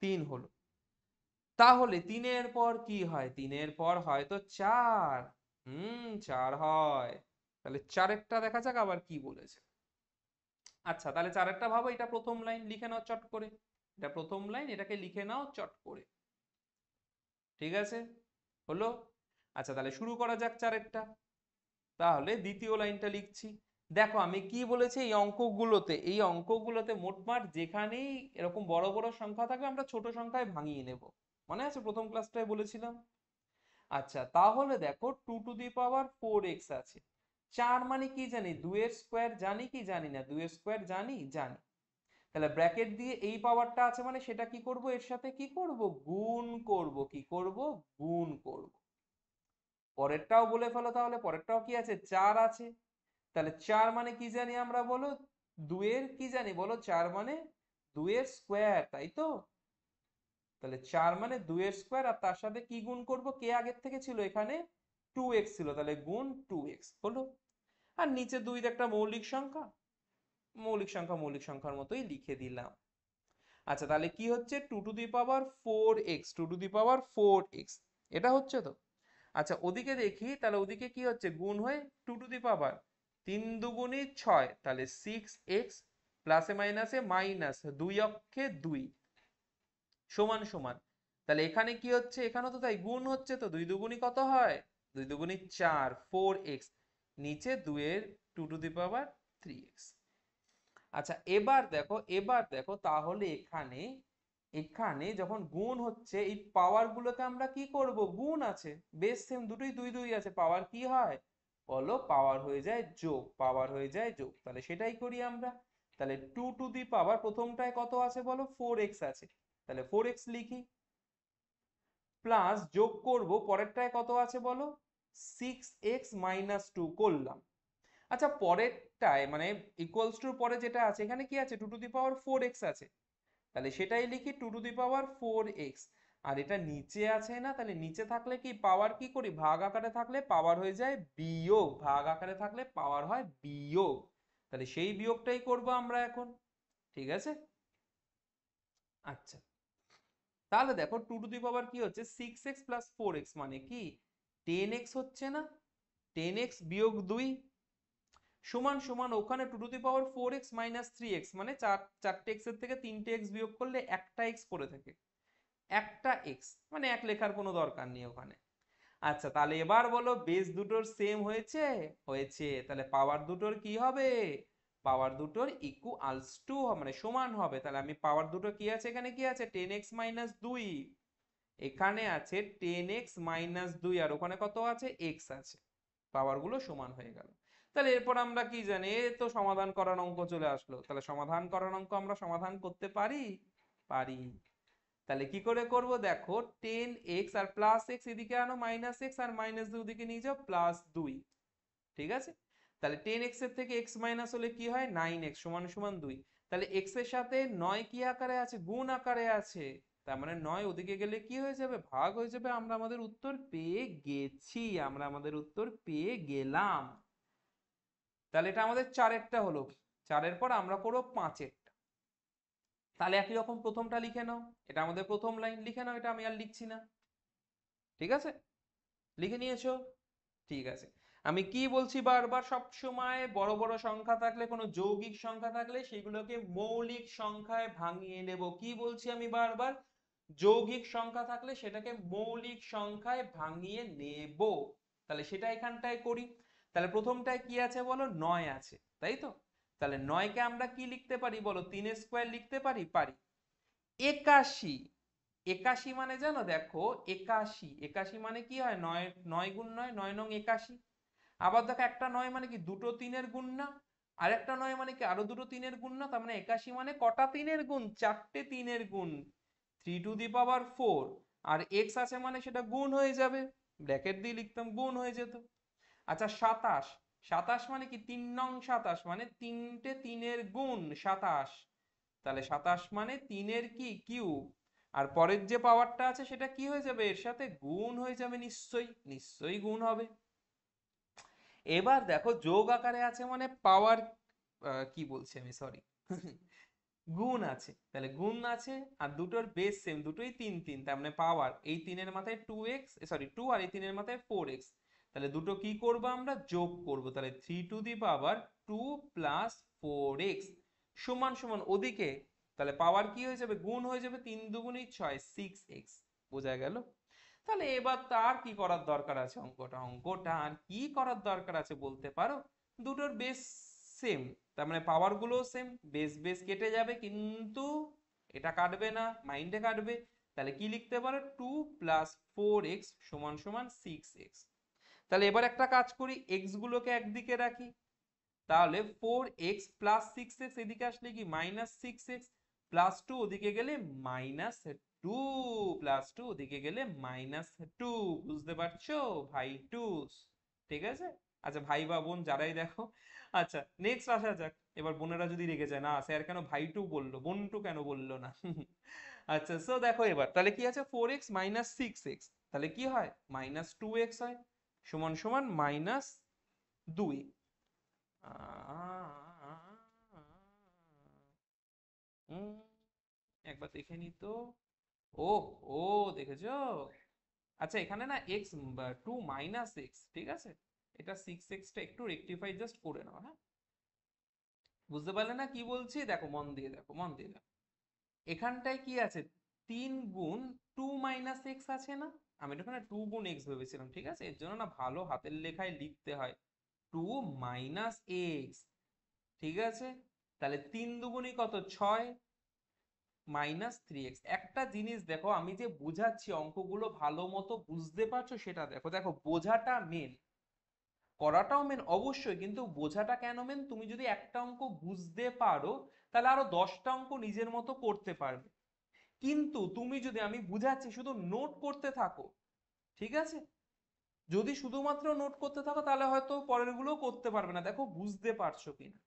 3 হলো, তাহলে 3-এর পর কি হয়, 3-এর পর হয়তো 4, 4 হয়, তাহলে 4-এরটা দেখা যাক আবার কি বলেছে। আচ্ছা তাহলে 4-এরটা ভাবো, এটা প্রথম লাইন লিখে নাও চট করে, এটা প্রথম লাইন, এটাকে লিখে নাও চট করে, ঠিক আছে হলো। আচ্ছা তাহলে শুরু করা যাক 4-এরটা, তাহলে দ্বিতীয় লাইনটা লিখছি। দেখো আমি কি বলেছি এই অঙ্কগুলোতে মোটমাট যেখানেই এরকম বড় বড় সংখ্যা থাকবে আমরা ছোট সংখ্যায় ভাঙিয়ে নেব, মনে আছে প্রথম ক্লাসটায় বলেছিলাম। আচ্ছা তাহলে দেখো 2 টু দি পাওয়ার 4x আছে, 4 মানে কি জানি 2 এর স্কয়ার, জানি কি জানি না 2 এর স্কয়ার জানি, জানি। তাহলে ব্র্যাকেট দিয়ে এই পাওয়ারটা আছে মানে সেটা কি করব, এর সাথে কি করব, গুণ করব। কি করব, গুণ করব। পরেরটাও বলে ফেলো তাহলে, পরেরটাও কি আছে, 4 আছে। তাহলে 4 মানে কি জানি আমরা বলো, 2 এর কি জানি বলো, 4 মানে 2 এর স্কোয়ার, তাই তো। তাহলে 4 মানে 2 এর স্কোয়ার, আর তার সাথে কি গুণ করব, কে আগের থেকে ছিল এখানে 2x ছিল, তাহলে গুণ 2x হলো। আর নিচে 2 একটা মৌলিক সংখ্যা, মৌলিক সংখ্যার মতোই লিখে দিলাম। আচ্ছা তাহলে কি হচ্ছে, 2 two the power 4x, 2 two the power 4x, এটা হচ্ছে তো। আচ্ছা ওদিকে দেখি, তাহলে ওদিকে কি হচ্ছে, গুণ হয়ে 2 টু দি পাওয়ার 3 দুগুণে 6, তাহলে 6x প্লাসে মাইনাসে মাইনাস 2 অক্ষে 2 সমান সমান। তাহলে এখানে কি হচ্ছে, এখানে তো তাই গুণ হচ্ছে তো, 2 দুগুণই কত হয়, 2 দুগুণই 4, 4x, নিচে 2 এর 2 টু দি পাওয়ার 3x। আচ্ছা এবার দেখো তাহলে এখানে, এখানে যখন গুণ হচ্ছে এই পাওয়ার গুলোকে আমরা কি করব, গুণ আছে, বেস সেম, দুটোই 2 2 আছে, পাওয়ার কি হয় বলো, পাওয়ার হয়ে যায় যোগ, পাওয়ার হয়ে যায় যোগ। তাহলে সেটাই করি আমরা। তাহলে 2 টু দি পাওয়ার প্রথমটায় কত আছে বলো, 4x আছে, তাহলে 4x লিখি, প্লাস যোগ করব পরেরটায় কত আছে বলো, 6x মাইনাস 2 করলাম। আচ্ছা পরেরটায় মানে ইকুয়ালস টুর পরে যেটা আছে এখানে কি আছে, 2 টু দি পাওয়ার 4x আছে, তাহলে সেটাই লিখি 2 টু দি পাওয়ার 4x। আর এটা নিচে আছে না, তাহলে নিচে থাকলে কি পাওয়ার কি করি, ভাগ আকারে থাকলে পাওয়ার হয়ে যায় বিয়োগ, ভাগ আকারে থাকলে পাওয়ার হয় বিয়োগ, তাহলে সেই বিয়োগটাই করব আমরা এখন। ঠিক আছে। আচ্ছা তাহলে দেখো 2 টু দি পাওয়ার কি হচ্ছে, 6x প্লাস 4x মানে কি 10x হচ্ছে না, 10x বিয়োগ 2 সমান সমান ওখানে 2 two the power 4x minus 3x মানে চারটে x এর থেকে 3টে x বিয়োগ করলে একটা x পড়ে থাকে, একটা x মানে এক লেখার কোনো দরকার নেই ওখানে। আচ্ছা তাহলে এবার বলো বেস দুটোর সেম হয়েছে, হয়েছে, তাহলে পাওয়ার দুটোর কি হবে, পাওয়ার দুটোর ইকুয়ালস টু মানে সমান হবে। তাহলে আমি পাওয়ার দুটো কি আছে, এখানে কি আছে 10x মাইনাস 2, এখানে আছে 10x মাইনাস 2, আর ওখানে কত আছে x আছে, পাওয়ার গুলো সমান হয়ে গেল। তাহলে এরপর আমরা কি জানি, এ তো সমাধান করার অঙ্ক চলে আসলো, তাহলে সমাধান করার অঙ্ক আমরা সমাধান করতে পারি, পারি। তাহলে কি করে করব দেখো, 10x আর প্লাস x এদিকে আনো মাইনাস x, আর মাইনাস 2 ওদিকে নিয়ে যাও প্লাস 2, ঠিক আছে। তাহলে 10x এর থেকে x মাইনাস হলে কি হয় 9x সমান সমান 2, তাহলে x এর সাথে 9 কি আকারে আছে, গুণ আকারে আছে, তার মানে 9 ওদিকে গেলে কি হয়ে যাবে, ভাগ হয়ে যাবে। আমরা আমাদের উত্তর পেয়ে গেছি, আমরা আমাদের উত্তর পেয়ে গেলাম। তাহলে এটা আমাদের 4এরটা হলো, 4এর পর আমরা করব 5এর। তাহলে একই রকম প্রথমটা লিখে নাও, এটা আমাদের প্রথম লাইন, লিখে নাও, এটা আমি আর লিখছি না। ঠিক আছে, লিখে নিয়েছো, ঠিক আছে। আমি কি বলছি বারবার, সব সময় বড় বড় সংখ্যা থাকলে, কোনো যৌগিক সংখ্যা থাকলে সেগুলোকে মৌলিক সংখ্যায় ভাঙিয়ে নেব। কি বলছি আমি বারবার, যৌগিক সংখ্যা থাকলে সেটাকে মৌলিক সংখ্যায় ভাঙিয়ে নেব। তাহলে সেটা এখানটায় করি। তাহলে প্রথমটায় কি আছে বলো, 9 আছে, তাই তো। তাহলে 9 কে আমরা কি লিখতে পারি বলো, 3 স্কোয়ার লিখতে পারি, পারি। 81, 81 মানে জানো দেখো, 81, 81 মানে কি হয়, 9 9 গুণ 9, 9 নং 81। আবার দেখো একটা 9 মানে কি দুটো 3-এর গুণ না, আর একটা 9 মানে কি আরো দুটো 3-এর গুণ না, তার মানে 81 মানে কটা 3-এর গুণ, চারটে 3-এর গুণ, 3 to the power 4। R x আছে মানে সেটা গুণ হয়ে যাবে, ব্র্যাকেট দিয়ে লিখতাম, গুণ হয়ে যেত। আচ্ছা 27, 27 মানে কি 3 নং 27 মানে তিনটে 3-এর গুণ 27, তাহলে 27 মানে 3-এর কি কিউব। আর পরের যে পাওয়ারটা আছে সেটা কি হয়ে যাবে, এর সাথে গুণ হয়ে যাবে, নিশ্চয়ই নিশ্চয়ই গুণ হবে। এবার দেখো যোগ আকারে আছে মানে পাওয়ার, কি বলছি আমি, সরি, গুণ আছে, তাহলে গুণ আছে, আর দুটোর বেস সেম, দুটোই 3 3, তার মানে পাওয়ার এই 3-এর মাথায় 2x, সরি 2, আর এই 3-এর মাথায় 4x, তাহলে দুটো কি করব আমরা, যোগ করব। তাহলে 3 to the power 2 plus 4x সমান সমান ওদিকে, তাহলে পাওয়ার কি হয়ে যাবে, গুণ হয়ে যাবে, 3 দুগুণই 6, 6x। বোঝা গেল। তাহলে এবার তার কি করার দরকার আছে, অঙ্কটা আর কি করার দরকার আছে বলতে পারো, দুটোর বেস সেম, তার মানে পাওয়ার গুলো সেম, বেস বেস কেটে যাবে, কিন্তু এটা কাটবে না, মাইন্ডে কাটবে। তাহলে কি লিখতে পারো, 2 প্লাস 4x সমান সমান 6x। তাহলে এবার একটা কাজ করি, x গুলোকে একদিকে রাখি, তাহলে 4x প্লাস 6x এদিকে আসলে কি মাইনাস 6x প্লাস 2 ওদিকে গেলে মাইনাস 2 প্লাস 2 ওদিকে গেলে মাইনাস 2। বুঝতে পারছো ভাই টুস? ঠিক আছে। আচ্ছা ভাই বা বোন যারাই দেখো। আচ্ছা নেক্সট আসা যাক। এবার বোনেরা যদি রেগে যায়, না স্যার কেন ভাই টু বললো, বোন টু কেন বললো না? আচ্ছা সো দেখো এবার তাহলে কি আছে, 4x মাইনাস 6x তাহলে কি হয় মাইনাস 2x হয়, সমান সমান মাইনাস 2। একবার দেখে নি তো। ও ও দেখেছো? আচ্ছা এখানে না এক্স 2 - x, ঠিক আছে, এটা 6x টা একটু রেকটিফাই জাস্ট করে নাও, হ্যাঁ? বুঝতে পারলে না কি বলছি? দেখো মন দিয়ে দেখো, মন দিয়ে দেখো। এখানটায় কি আছে, 3 গুণ 2 - x আছে না? আমি এটা এখানে 2 গুণ x ভেবেছিলাম, ঠিক আছে, এর জন্য না ভালো হাতের লেখায় লিখতে হয় 2 - x, ঠিক আছে। তাহলে 3 দুগুণই কত, 6 -3x। একটা জিনিস দেখো, আমি যে বুঝাচ্ছি অঙ্কগুলো ভালো মতো বুঝতে পারছো সেটা দেখো। দেখো বোঝাটা মেন, করাটাও মেন অবশ্যই, কিন্তু বোঝাটা কেন মেন, তুমি যদি একটা অঙ্ক বুঝতে পারো তাহলে আরো 10টা অঙ্ক নিজের মতো করতে পারবে। কিন্তু তুমি যদি, আমি বুঝাচ্ছি, শুধু নোট করতে থাকো, ঠিক আছে, যদি শুধুমাত্র নোট করতে থাকো তাহলে হয়তো পরের গুলো করতে পারবে না। দেখো বুঝতে পারছো কিনা।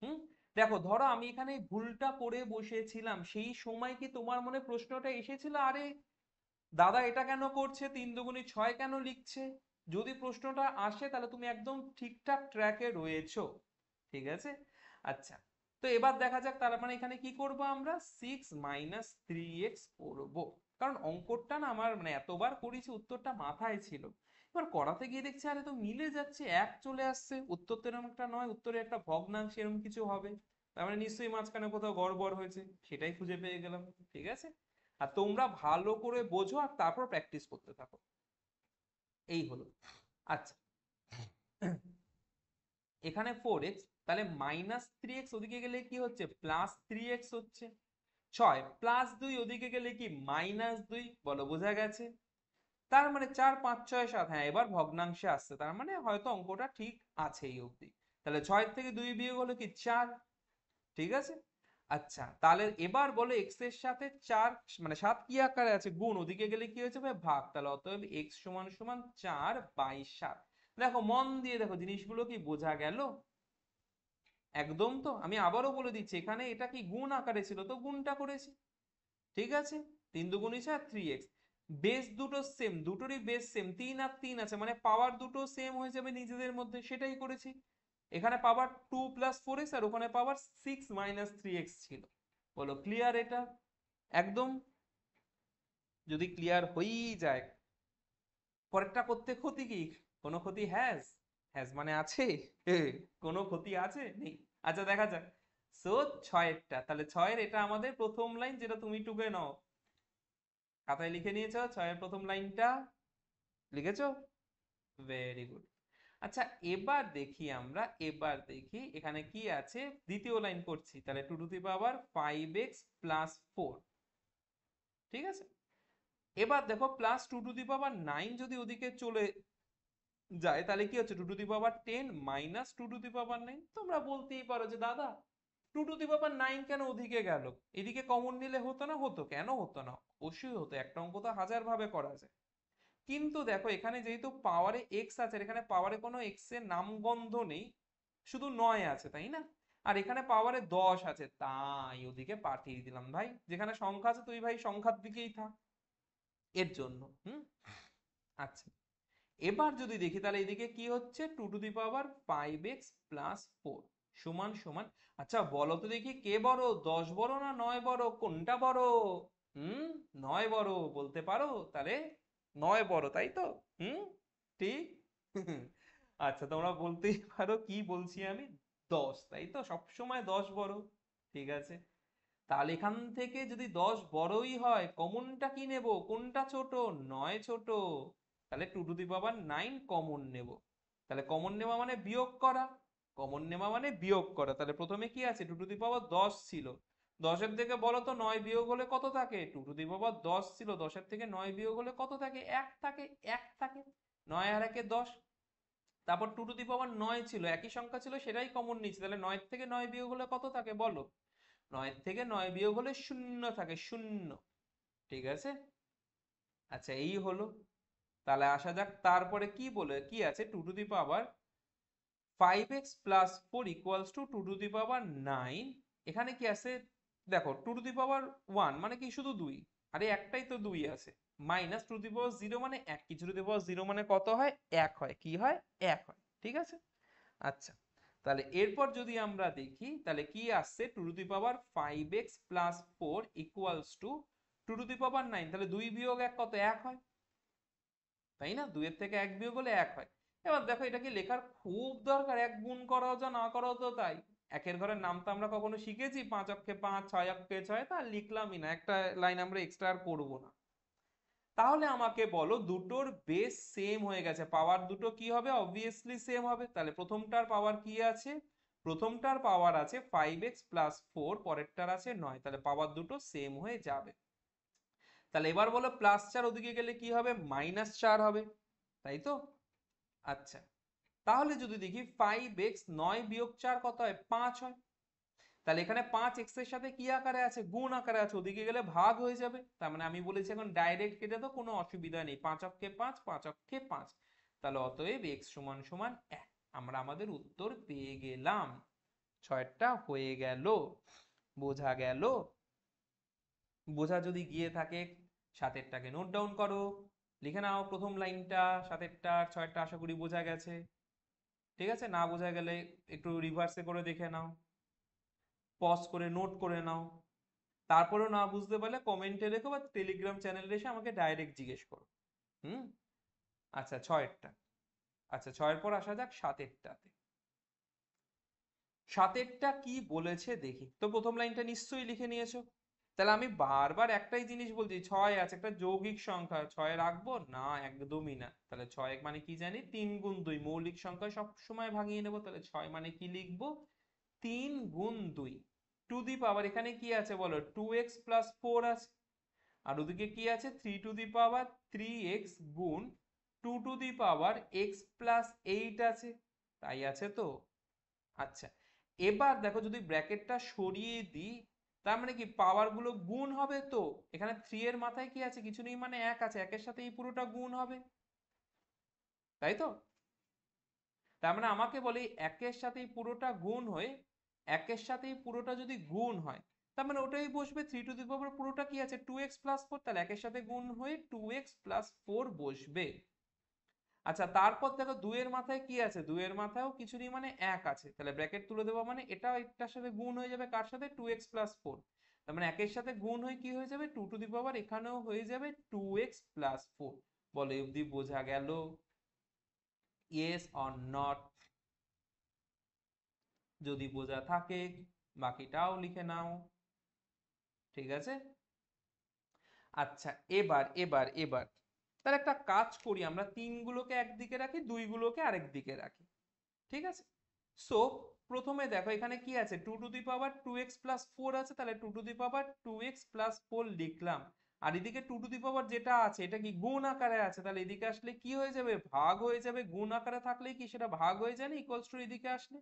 হুম। দেখো ধরো আমি এখানে ভুলটা করে বসেছিলাম, সেই সময় কি তোমার মনে প্রশ্নটা এসেছিল, আরে দাদা এটা কেন করছে, 3 দুগুণী 6 কেন লিখছে? যদি প্রশ্নটা আসে তাহলে তুমি একদম ঠিকঠাক ট্র্যাকে রয়েছো, ঠিক আছে। আচ্ছা তো এবার দেখা যাক, তার মানে এখানে কি করব আমরা, 6 - 3x করব। কারণ অঙ্কটা না আমার মানে এতবার করেছি, উত্তরটা মাথায় ছিল। এবার করাতে গিয়ে দেখছি আরে তো মিলে যাচ্ছে, এক চলে আসছে, উত্তর তো এরকম একটা নয়, উত্তরে একটা ভগ্নাংশ এরকম কিছু হবে, তার মানে নিশ্চয়ই মাঝখানে কোথাও গড়বড় হয়েছে, সেটাই খুঁজে পেয়ে গেলাম, ঠিক আছে। আর তোমরা ভালো করে বোঝো আর তারপর প্র্যাকটিস করতে থাকো, এই হলো। আচ্ছা এখানে 4x, তাহলে -3x ওদিকে গেলে কি হচ্ছে, +3x হচ্ছে। 6 +2 ওদিকে গেলে কি -2, বলো বোঝা গেছে? তার মানে 4 5 6 7, হ্যাঁ এবার ভগ্নাংশে আসছে, তার মানে হয়তো অঙ্কটা ঠিক আছে এই অবধি। তাহলে 6 থেকে 2 বিয়োগ হলো কি 4, ঠিক আছে। আচ্ছা তাহলে এবার বলো x এর সাথে 4 মানে 7 কি আকারে আছে, গুণ, ওদিকে গেলে কি হয়েছে ভাই ভাগ, তাহলে অতএব x সমান সমান 4/7। দেখো মন দিয়ে দেখো, জিনিসগুলো কি বোঝা গেল? একদম। তো আমি আবারও বলে দিচ্ছি, এখানে এটা কি গুণ আকারে ছিল তো গুণটা করেছি, ঠিক আছে। 3 দুগুণী 4, 3x, বেস দুটো সেম, দুটোরই বেস সেম, 3 আর 3 আছে, মানে পাওয়ার দুটো সেম হয়ে যাবে নিজেদের মধ্যে, সেটাই করেছি। এখানে পাওয়ার 2 + 4x আর ওখানে পাওয়ার 6 - 3x ছিল। বলো ক্লিয়ার এটা? একদম। যদি ক্লিয়ার হয়েই যায়, পরেরটা করতে ক্ষতি কি? কোনো ক্ষতি হ্যাজ? হ্যাজ মানে আছে? কোনো ক্ষতি আছে? নেই। আচ্ছা দেখা যাক। সো 6 এরটা, তাহলে 6 এর এটা আমাদের প্রথম লাইন, যেটা তুমি টুকে নাও, খাতায় লিখে নিয়েছো 6 এর প্রথম লাইনটা, লিখেছো? Very good. আচ্ছা এবার দেখি আমরা, এবার দেখি এখানে কি আছে, দ্বিতীয় লাইন করছি, তাহলে 2 two the power 5x plus 4, ঠিক আছে। এবার দেখো +2 টু দি পাওয়ার 9 যদি ওদিকে চলে যায় তাহলে কি হচ্ছে, 2 two the power 10 -2 two the পাওয়ার 9। তোমরা বলতেই পারো যে দাদা 2 টু দি পাওয়ার 9 কেন ওদিকে গেল, এদিকে কমন নিলে হতো না? হতো, কেন হতো না, অবশ্যই হতো, একটা অঙ্ক তো হাজার ভাবে করা যায়। কিন্তু দেখো এখানে যেহেতু পাওয়ারে এক্স আছে, এখানে পাওয়ারে কোনো এক্স এর নামগন্ধ নেই, শুধু 9 আছে, তাই না? আর এখানে পাওয়ারে 10 আছে, তাই ওদিকে পাঠিয়ে দিলাম ভাই, যেখানে সংখ্যা আছে তুই ভাই সংখ্যার দিকেই থাক, এর জন্য। আচ্ছা এবার যদি দেখি তাহলে এদিকে কি হচ্ছে, 2 two the power 5x plus 4 সমান সমান, আচ্ছা বলো তো দেখি কে বড়, 10 বড় না 9 বড়, কোনটা বড়? হুম, 9 বড় বলতে পারো তাহলে, 9 বড় তাই তো? হুম, ঠিক। আচ্ছা তোমরা বলতেই পারো কি বলছি আমি, 10 তাই তো, সবসময় 10 বড়, ঠিক আছে। তাহলে এখান থেকে যদি 10 বড়ই হয়, কমনটা কি নেব, কোনটা ছোট, 9 ছোট, তাহলে 2 টু দি পাওয়ার 9 কমন নেব। তাহলে কমন নেওয়া মানে বিয়োগ করা, কমন নেওয়া মানে বিয়োগ করা। তাহলে প্রথমে কি আছে, 2 টু দি পাওয়ার 10 ছিল, 10-এর থেকে বলো তো 9 বিয়োগ হলে কত থাকে, 2 টু দি পাওয়ার 10 ছিল, 10-এর থেকে 9 বিয়োগ হলে কত থাকে, 1 থাকে, 1 থাকে, 9 আর 1-এ 10, তারপর 2⁹9 ছিল, একই সংখ্যা ছিল, সেটাই কমন নিচ্ছে, তাহলে 9 থেকে 9 বিয়োগ হলে কত থাকে বলো? 9 থেকে 9 বিয়োগ হলে 0 থাকে, 0। ঠিক আছে, আচ্ছা এই হলো। তাহলে আসা যাক তারপরে কি বলে, কি আছে, 2⁵ প্লাস 4 ইকুয়ালস টু 2⁹9। এখানে কি আছে দেখো, 2⁵1 মানে কি শুধু 2, আরে একটাই তো 2 আছে, মাইনাস 2⁵0 মানে 1, কি 2⁵0 মানে কত হয়, 1 হয়, কি হয়, 1 হয়। ঠিক আছে, আচ্ছা তাহলে এরপর যদি আমরা দেখি তাহলে কি আসছে, 2⁵5x প্লাস 4 ইকুয়ালস টু 2⁵9, তাহলে 2 বিয়োগ 1 কত, 1 হয়, তাই না? 2 এর থেকে 1 বিয়োগ হলে 1 হয়। এবার দেখো এটা কি লেখার খুব দরকার, 1 গুণ করাও যা না করাও তো তাই। একের ঘরের নাম তো আমরা কখনো শিখেছি, 5 অক্ষে 5, 6 অক্ষে 6, তা লিখলামই না, একটা লাইন আমরা এক্সট্রা আর করবো না। তাহলে আমাকে বলো দুটোর বেস সেম হয়ে গেছে, পাওয়ার দুটো কি হবে, অবভিয়াসলি সেম হবে। তাহলে প্রথমটার পাওয়ার কি আছে, প্রথমটার পাওয়ার আছে 5x প্লাস 4, পরেরটার আছে 9, তাহলে পাওয়ার দুটো সেম হয়ে যাবে। তাহলে এবার বলো +4 ওদিকে গেলে কি হবে, -4 হবে, তাই তো? আচ্ছা তাহলে যদি দেখি 5x 9 বিয়োগ 4 কত হয়, 5 হয়। তাহলে এখানে 5x এর সাথে কি আকারে আছে, গুণ আকারে আছে, ওদিকে গেলে ভাগ হয়ে যাবে। তার মানে আমি বলেছি এখন ডাইরেক্ট কেটে তো কোনো অসুবিধা নেই, 5 অক্ষে 5, 5 অক্ষে 5। তাহলে অতএব x সমান সমান 1, আমরা আমাদের উত্তর পেয়ে গেলাম। 6টা হয়ে গেল, বোঝা গেল? বোঝা যদি গিয়ে থাকে 7এরটাকে নোট ডাউন করো, লিখে নাও প্রথম লাইনটা 7এরটা, 6এরটা আশা করি বোঝা গেছে। ঠিক আছে, না বোঝা গেলে একটু রিভার্সে করে দেখে নাও, পজ করে নোট করে নাও। তারপরেও না বুঝতে পারলে কমেন্টে রেখো বা টেলিগ্রাম চ্যানেলে এসে আমাকে ডাইরেক্ট জিজ্ঞেস করো। হুম, আচ্ছা 6এরটা, আচ্ছা 6এর পর আসা যাক 7এরটাতে। 7এরটা কি বলেছে দেখি তো, প্রথম লাইনটা নিশ্চয়ই লিখে নিয়েছো। তাহলে আমি বারবার একটাই জিনিস বলছি, 6 আছে একটা যৌগিক সংখ্যা, 6 রাখবো না, একদমই না। তাহলে 6 মানে কি জানি, 3 গুণ 2, মৌলিক সংখ্যা সব সময় ভাঙিয়ে নেবো। তাহলে 6 মানে কি লিখবো, 3 গুণ 2 টু দি পাওয়ার, এখানে কি আছে বলো, 2x প্লাস 4 আছে, আর ওদিকে কি আছে, 3 টু দি পাওয়ার 3x গুণ 2 two the power x plus 8 আছে, তাই আছে তো? আচ্ছা এবার দেখো যদি ব্র্যাকেটটা সরিয়ে দিই, তার মানে কি পাওয়ার গুলো গুণ হবে তো, এখানে 3 এর মাথায় কি আছে, কিছু নেই, মানে 1 আছে, 1 এর সাথে এই পুরোটা গুণ হবে, তাই তো? তার মানে আমাকে বলে 1 এর সাথে এই পুরোটা গুণ হয়ে, 1 এর সাথে এই পুরোটা যদি গুণ হয়, তার মানে ওটাই বসবে, 3 টু দি পাওয়ার পুরোটা কি আছে 2x প্লাস 4, তাহলে 1 এর সাথে গুণ হয়ে 2x প্লাস 4 বসবে। আচ্ছা তারপর দেখো 2 এর মাথায় কি আছে, 2 এর মাথায়ও কিছু নেই, মানে 1 আছে, তাহলে ব্র্যাকেট তুলে দেবো, মানে এটাও এটার সাথে গুণ হয়ে যাবে, কার সাথে, 2x প্লাস 4। তার মানে 1 এর সাথে গুণ হয়ে কি হয়ে যাবে, 2 টু দি পাওয়ার এখানেও হয়ে যাবে 2x প্লাস 4। বলো এই অবধি বোঝা গেল, ইয়েস অর নট? যদি বোঝা থাকে বাকিটাও লিখে নাও। ঠিক আছে, আচ্ছা এবার এবার এবার তাহলে একটা কাজ করি, আমরা 3 গুলোকে একদিকে রাখি, 2 গুলোকে আরেক দিকে রাখি। ঠিক আছে, সো প্রথমে দেখো এখানে কি আছে, 2 two the power 2x plus 4 আছে, তাহলে 2 two the power 2x plus 4 লিখলাম। আর এদিকে 2 টু দি পাওয়ার যেটা আছে এটা কি গুণ আকারে আছে, তাহলে এদিকে আসলে কি হয়ে যাবে, ভাগ হয়ে যাবে, গুণ আকারে থাকলে কি সেটা ভাগ হয়ে যায় না, ইকুয়ালস টু এদিকে আসলে।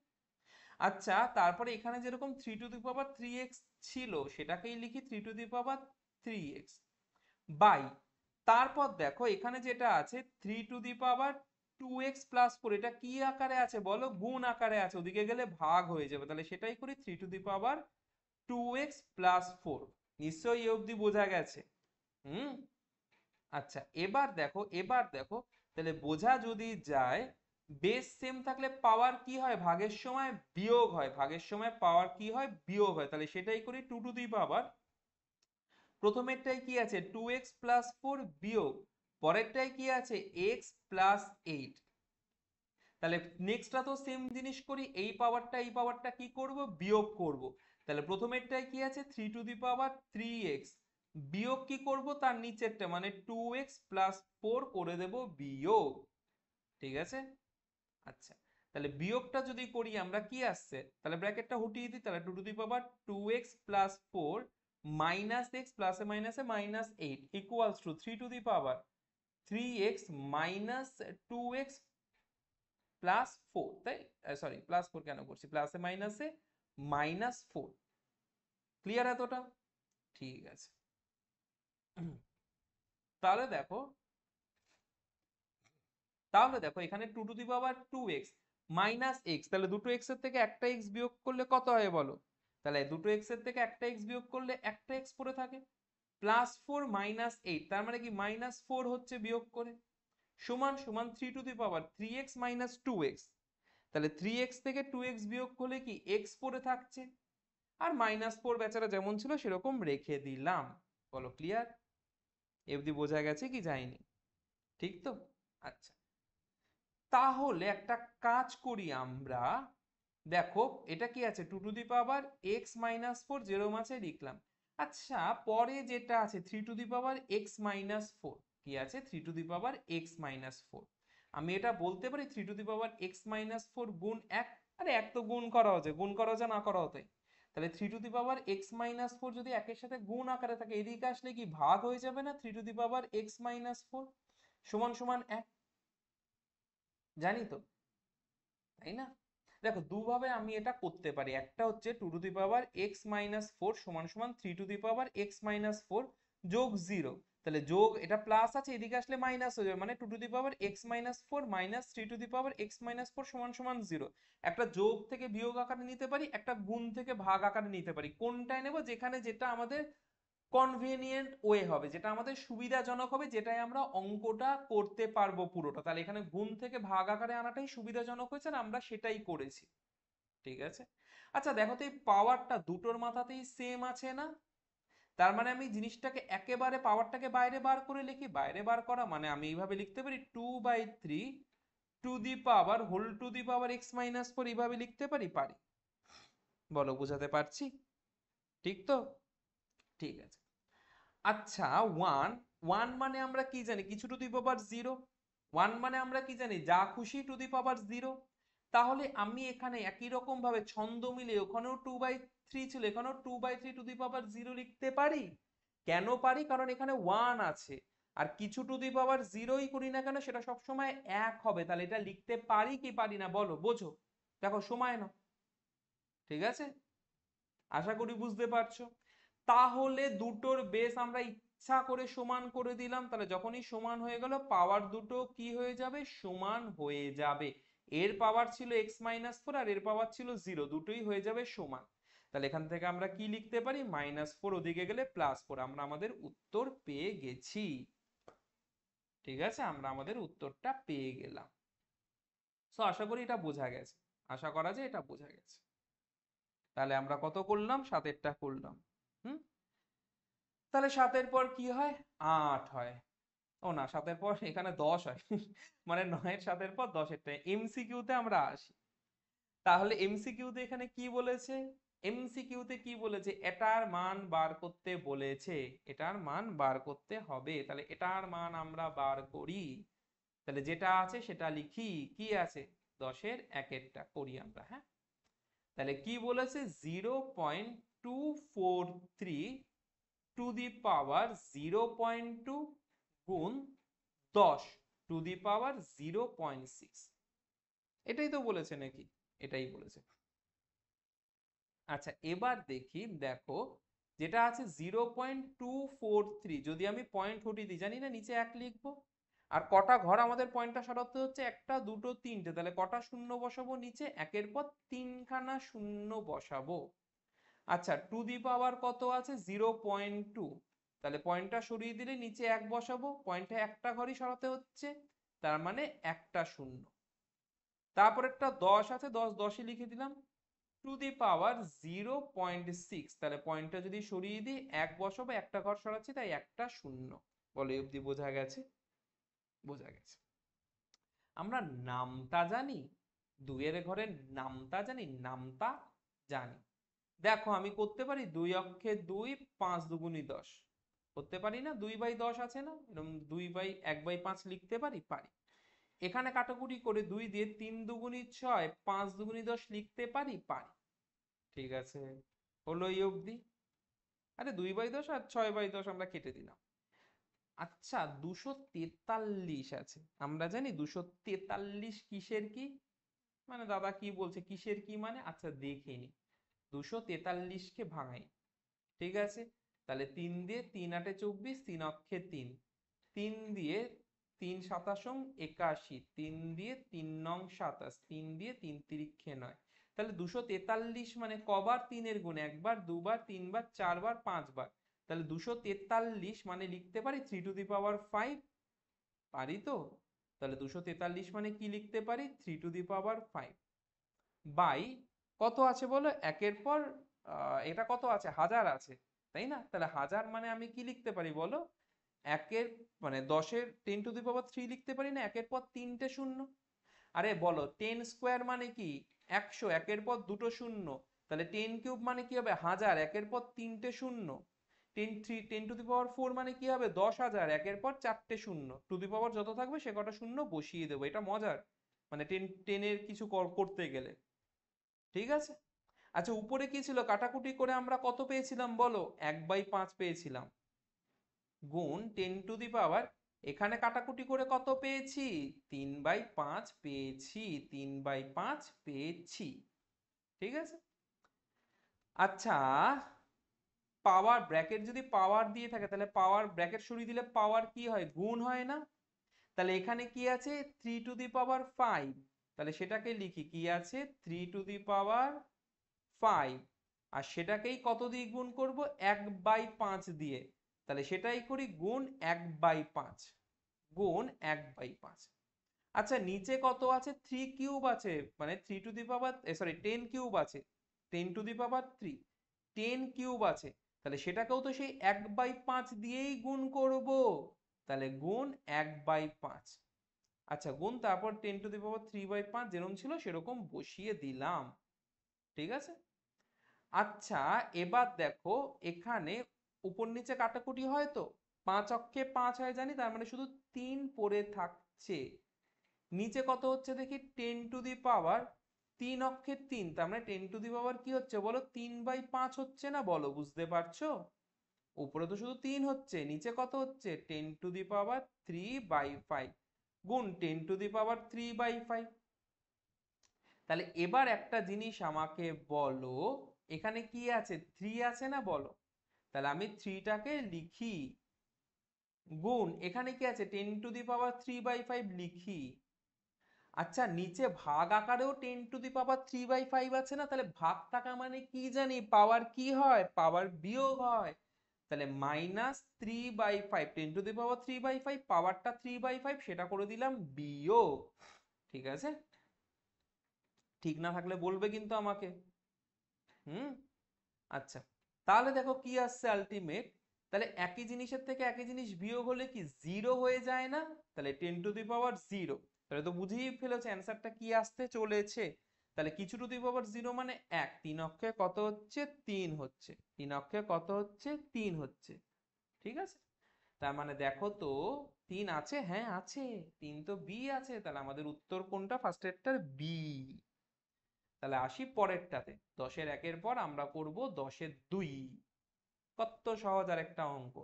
আচ্ছা তারপরে এখানে যেরকম 3 টু দি পাওয়ার 3x ছিল, সেটাকেই লিখি 3 to the power 3x by, তারপর দেখো এখানে যেটা আছে 3 to the power 2x plus 4, এটা কি আকারে আছে বলো, গুণ আকারে আছে, ওদিকে গেলে ভাগ হয়ে যাবে, তাহলে সেটাই করি 3 to the power 2x plus 4। নিশ্চয়ই এই অবধি বোঝা গেছে? হুম, আচ্ছা এবার দেখো, এবার দেখো তাহলে বোঝা যদি যায়, বেস সেম থাকলে পাওয়ার কি হয়, ভাগের সময় বিয়োগ হয়, ভাগের সময় পাওয়ার কি হয়, বিয়োগ হয়, তাহলে সেটাই করি 2 টু দি পাওয়ার, প্রথমেরটাই কি আছে 2x প্লাস 4 বিয়োগ, পরেরটাই কি আছে x প্লাস 8। তাহলে নেক্সটটা তো সেম জিনিস করি, এই পাওয়ারটা কি করব, বিয়োগ করব। তাহলে প্রথমেরটাই কি আছে 3 টু দি পাওয়ার 3x বিয়োগ কি করব, তার নিচেরটা মানে 2x প্লাস 4 করে দেব বিয়োগ। ঠিক আছে, আচ্ছা তাহলে বিয়োগটা যদি করি আমরা কি আসছে, তাহলে ব্র্যাকেটটা হটিয়ে দিই, তাহলে 2 two the power 2x plus 4 minus x প্লাসে মাইনাসে minus 8 equals to 3 to the power 3x minus 2x +4, তাই সরি +4 কেন করছি, প্লাসে মাইনাসে -4। ক্লিয়ার এতটা? ঠিক আছে। তাহলে দেখো এখানে 2^2x -x, তাহলে দুটো x এর থেকে একটা x বিয়োগ করলে কত হয় বলো? তাহলে দুটো x এর থেকে একটা x বিয়োগ করলে একটা x পড়ে থাকে। +4 -8, তার মানে কি -4 হচ্ছে বিয়োগ করে, সমান সমান 3^3x - 2x। তাহলে 3x থেকে 2x বিয়োগ করলে কি x পড়ে থাকছে, আর -4 বেচারা যেমন ছিল সেরকম রেখে দিলাম। বলো ক্লিয়ার? এবারে বোঝা গেছে কি যায়নি? ঠিক তো? আচ্ছা, তাহলে একটা কাজ করি আমরা। দেখো এটা কি আছে, 2^x - 4 যেরকম আছে লিখলাম। আচ্ছা, পরে যেটা আছে 3^x - 4, কি আছে 3^x - 4, আমি এটা বলতে পারি 3^x - 4 গুণ 1। আরে এক তো গুণ করা হচ্ছে, গুণ করা হচ্ছে না করা হতে। তাহলে 3^x - 4 যদি একের সাথে গুণ আকারে থাকে, এদিকে আসলে কি ভাগ হয়ে যাবে না 3^x - 4 সমান সমান 1, জানি তো, তাই না? দেখো দুভাবে আমি এটা করতে পারি, একটা হচ্ছে 2^x - 4 সমান সমান 3^x - 4 যোগ 0। তাহলে যোগ, এটা প্লাস আছে, এদিকে আসলে মাইনাস হয়ে যাবে, মানে 2^x - 4 মাইনাস 3^x - 4 সমান সমান 0। একটা যোগ থেকে বিয়োগ আকারে নিতে পারি, একটা গুণ থেকে ভাগ আকারে নিতে পারি। কোনটায় নেব? যেখানে যেটা আমাদের কনভেনিয়েন্ট ওয়ে হবে, যেটা আমাদের সুবিধাজনক হবে, যেটাই আমরা অঙ্কটা করতে পারবো পুরোটা। তাহলে এখানে গুণ থেকে ভাগ আকারে আনাটাই সুবিধাজনক হয়েছে, আর আমরা সেটাই করেছি। ঠিক আছে। আচ্ছা দেখো তো, এই পাওয়ারটা দুটোর মাথাতেই সেম আছে না? তার মানে আমি জিনিসটাকে একেবারে পাওয়ারটাকে বাইরে বার করে লিখি। বাইরে বার করা মানে আমি এইভাবে লিখতে পারি 2/3 x - 4 এইভাবে লিখতে পারি। পারি? বলো বোঝাতে পারছি? ঠিক তো? ঠিক আছে। আচ্ছা, 1 মানে আমরা কি জানি? কিছু টু দি পাওয়ার 0। 1 মানে আমরা কি জানি? যা খুশি টু দি পাওয়ার 0। তাহলে আমি এখানে একই রকম ভাবে ছন্দ মিলে, ওখানেও 2/3 ছিল, এখানেও 2/3 টু দি পাওয়ার 0 লিখতে পারি। কেন পারি? কারণ এখানে 1 আছে, আর কিছু টু দি পাওয়ার 0ই করি না কেন সেটা সবসময় 1 হবে। তাহলে এটা লিখতে পারি কি পারি না বলো, বোঝো। দেখো সময় নাও। ঠিক আছে, আশা করি বুঝতে পারছো। তাহলে দুটোর বেস আমরা ইচ্ছা করে সমান করে দিলাম, তাহলে যখনই সমান হয়ে গেল পাওয়ার দুটো কি হয়ে যাবে? সমান হয়ে যাবে। এর পাওয়ার ছিল x - 4 আর এর পাওয়ার ছিল 0, দুটোই হয়ে যাবে সমান। তাহলে এখান থেকে আমরা কি লিখতে পারি? -4 ওদিকে গেলে +4, আমরা আমাদের উত্তর পেয়ে গেছি। ঠিক আছে, আমরা আমাদের উত্তরটা পেয়ে গেলাম। সো আশা করি এটা বোঝা গেছে, আশা করা যায় এটা বোঝা গেছে। তাহলে আমরা কত করলাম? 7এরটা করলাম। হুম, তাহলে 7এর পর কি হয়? 8 হয়। ও না, 7এর পর এখানে 10 হয়। মানে 9-এর 7এর পর 10-এরটা। এমসিকিউতে আমরা আসি। তাহলে এমসিকিউতে এখানে কি বলেছে? এমসিকিউতে কি বলেছে? এটার মান বার করতে বলেছে। এটার মান বার করতে হবে। তাহলে এটার মান আমরা বার করি। তাহলে যেটা আছে সেটা লিখি। কি আছে? 10-এর 1-এরটা করি আমরা। হ্যাঁ, তাহলে কি বলেছে? 0.243 টু দি পাওয়ার 0.2 গুণ 10 টু দি পাওয়ার 0.6। এটাই তো বলেছে নাকি? এটাই বলেছে। আচ্ছা এবার দেখি, দেখো যেটা আছে 0.243, যদি আমি পয়েন্ট হটিয়ে দিই, জানি না নিচে 1 লিখবো। আর কটা ঘর আমাদের পয়েন্টটা সরাতে হচ্ছে? 1টা 2টো 3টে, তাহলে কটা শূন্য বসাবো নিচে? 1-এর পর 3খানা শূন্য বসাবো। আচ্ছা, টু দি পাওয়ার কত আছে? 0.2, তাহলে পয়েন্টটা সরিয়ে দিলে নিচে 1 বসাবো, পয়েন্টে একটা ঘরই সরাতে হচ্ছে, তার মানে একটা শূন্য। তারপর একটা 10 আছে, 10ই লিখে দিলাম। টু দি পাওয়ার 0.6, তাহলে পয়েন্টটা যদি সরিয়ে দিই 1 বসাবো, একটা ঘর সরাচ্ছি, তাই একটা শূন্য। বলো এই অবধি বোঝা গেছে? বোঝা গেছে। আমরা নামতা জানি, 2-এর ঘরের নামতা জানি, নামতা জানি। দেখো আমি করতে পারি 2 অক্ষে 2, 5 দুগুণী 10 করতে পারি না? 2/10 আছে না, এরকম 1/5 লিখতে পারি। পারি। এখানে কাটাকুটি করে 2 দিয়ে 3 দুগুণী 6, 5 দুগুণী 10 লিখতে পারি। পারি। ঠিক আছে, হলো এই অবধি। আরে 2/10 আর 6/10 আমরা কেটে দিলাম। আচ্ছা, 243 আছে, আমরা জানি 243 কিসের কি? মানে দাদা কি বলছে, কিসের কি মানে, আচ্ছা দেখে নি। 243 কে ভাঙাই, ঠিক আছে। তাহলে 3 দিয়ে 3 8 24, 3 অক্ষে 3, 3 দিয়ে 3 সাতাশং 81, 3 দিয়ে 3 নং 27, 3 দিয়ে 3 তিরিক্ষে 9। তাহলে 243 মানে কবার 3 এর গুণ, একবার, দুবার, তিনবার, চারবার, পাঁচবার। তাহলে 243 মানে লিখতে পারি 3 টু দি পাওয়ার 5, পারি তো। তাহলে 243 মানে কি লিখতে পারি, 3 টু দি পাওয়ার 5 বাই কত আছে বলো, একের পর এটা কত আছে, হাজার আছে, তাই না? তাহলে হাজার মানে আমি কি লিখতে পারি বলো, একের মানে 10-এর 10 টু দি পাওয়ার 3 লিখতে পারি না, একের পর তিনটে শূন্য। আরে বলো 10 স্কোয়ার মানে কি 100, একের পর দুটো শূন্য। তাহলে 10 কিউব মানে কি হবে, হাজার, একের পর তিনটে শূন্য। 10 টু দি পাওয়ার 4 মানে কি হবে, 10,000, একের পর চারটে শূন্য। টু দি পাওয়ার যত থাকবে সে কটা শূন্য বসিয়ে দেবো, এটা মজার, মানে 10 এর কিছু করতে গেলে, ঠিক আছে। আচ্ছা উপরে কি ছিল, কাটাকুটি করে আমরা কত পেয়েছিলাম বলো, 1/5 পেয়েছিলাম, গুণ 10 টু দি পাওয়ার, এখানে কাটাকুটি করে কত পেয়েছি, 3/5 পেয়েছি, 3/5 পেয়েছি, ঠিক আছে। আচ্ছা পাওয়ার ব্র্যাকেট যদি পাওয়ার দিয়ে থাকে, তাহলে পাওয়ার ব্র্যাকেট সরিয়ে দিলে পাওয়ার কি হয়, গুণ হয় না? তাহলে এখানে কি আছে 3 টু দি পাওয়ার 5, তাহলে সেটাকে লিখি কি আছে 3 টু দি পাওয়ার 5, আর সেটাকেই কত দিয়ে গুণ করব, 1/5 দিয়ে। তাহলে সেটাই করি গুণ 1/5, গুণ 1/5। আচ্ছা নিচে কত আছে, 3 কিউব আছে, মানে 3 to the power, sorry 10 cube আছে, 10 টু দি পাওয়ার 3, 10 কিউব আছে। তাহলে সেটাকেও তো সেই 1/5 দিয়েই গুণ করব, তাহলে গুণ 1/5। আচ্ছা গুণ তারপর 10 টু দি পাওয়ার 3/5 যেরকম ছিল সেরকম বসিয়ে দিলাম, ঠিক আছে। আচ্ছা এবার দেখো এখানে উপর নিচে কাটাকুটি হয় তো, 5 অক্ষে 5 হয় জানি, তার মানে শুধু 3 পড়ে থাকছে। নিচে কত হচ্ছে দেখি, 10 টু দি পাওয়ার 3 অক্ষে 3, তার মানে 10 টু দি পাওয়ার কি হচ্ছে বলো, 3/5 হচ্ছে না, বলো বুঝতে পারছো? উপরে তো শুধু 3 হচ্ছে, নিচে কত হচ্ছে 10 টু দি পাওয়ার 3/5, গুণ 10 টু দি পাওয়ার 3/5। তাহলে এবার একটা জিনিস আমাকে বলো, এখানে কি আছে 3 আছে না বলো, তাহলে আমি 3টাকে লিখি, গুণ এখানে কি আছে 10 টু দি পাওয়ার 3/5 লিখি। আচ্ছা নিচে ভাগ আকারেও 10 টু দি পাওয়ার 3/5 আছে না, তাহলে ভাগ থাকা মানে কি জানি, পাওয়ার কি হয়, পাওয়ার বিয়োগ হয়। তাহলে -3/5, 10 টু দি পাওয়ার 3/5, পাওয়ারটা 3/5, সেটা করে দিলাম বিয়োগ, ঠিক আছে। ঠিক না থাকলে বলবে কিন্তু আমাকে, হুম। আচ্ছা তাহলে দেখো কি আসছে আলটিমেট, তাহলে একই জিনিসের থেকে একই জিনিস বিয়োগ হলে কি জিরো হয়ে যায় না, তাহলে 10 টু দি পাওয়ার 0, তাহলে তো বুঝেই ফেলেছে অ্যান্সারটা কি আসতে চলেছে। তাহলে কিছু টু দি পাওয়ার 0 মানে 1, 3 অক্ষে কত হচ্ছে 3 হচ্ছে, 3 অক্ষে কত হচ্ছে 3 হচ্ছে, ঠিক আছে। তার মানে দেখো তো 3 আছে, হ্যাঁ আছে, 3 তো বি আছে, তাহলে আমাদের উত্তর কোনটা, ফার্স্টেরটার বি। তাহলে আসি পরেরটাতে, 10-এর 1-এর পর আমরা করব 10-এর 2, কত সহজ আর একটা অঙ্ক,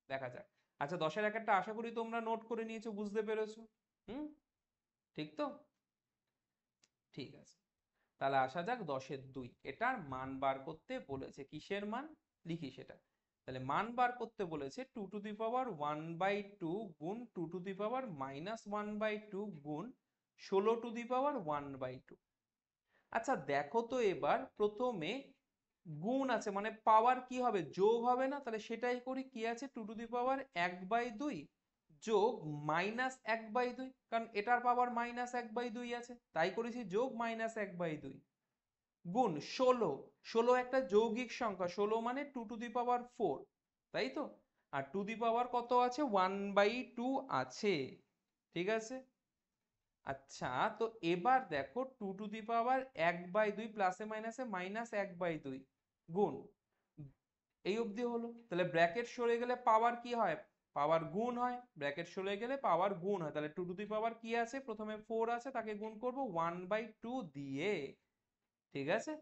দেখা যাক। আচ্ছা 10-এর 1-এরটা আশা করি তোমরা নোট করে নিয়েছো, বুঝতে পেরেছো, হুম, ঠিক তো, ঠিক আছে। তাহলে আসা যাক 10-এর 2, এটার মান বার করতে বলেছে, কিসের মান লিখি সেটা। তাহলে মান বার করতে বলেছে 2 টু দি পাওয়ার 1/2 গুণ 2 টু দি পাওয়ার -1/2 গুণ 16 টু দি পাওয়ার 1/2। আচ্ছা দেখো তো এবার প্রথমে গুণ আছে মানে পাওয়ার কি হবে, যোগ হবে না, তাহলে সেটাই করি, কি আছে 2 টু দি পাওয়ার 1/2 যোগ -1/2, কারণ এটার পাওয়ার -1/2 আছে, তাই করেছি যোগ -1/2 গুণ 16, 16 একটা যৌগিক সংখ্যা, 16 মানে 2 টু দি পাওয়ার 4, তাই তো। আর টু দি পাওয়ার কত আছে 1/2 আছে, ঠিক আছে। আচ্ছা তো এবার দেখো 2 টু দি পাওয়ার 1/2 প্লাসে মাইনাসে -1/2 গুণ, এই অবধি হলো। তাহলে ব্র্যাকেট সরে গেলে পাওয়ার কি হয়, পাওয়ার গুণ হয়, ব্র্যাকেট সরে গেলে পাওয়ার গুণ হয়। তাহলে 2 টু দি পাওয়ার কি আছে, প্রথমে 4 আছে, তাকে গুণ করব 1/2 দিয়ে, ঠিক আছে।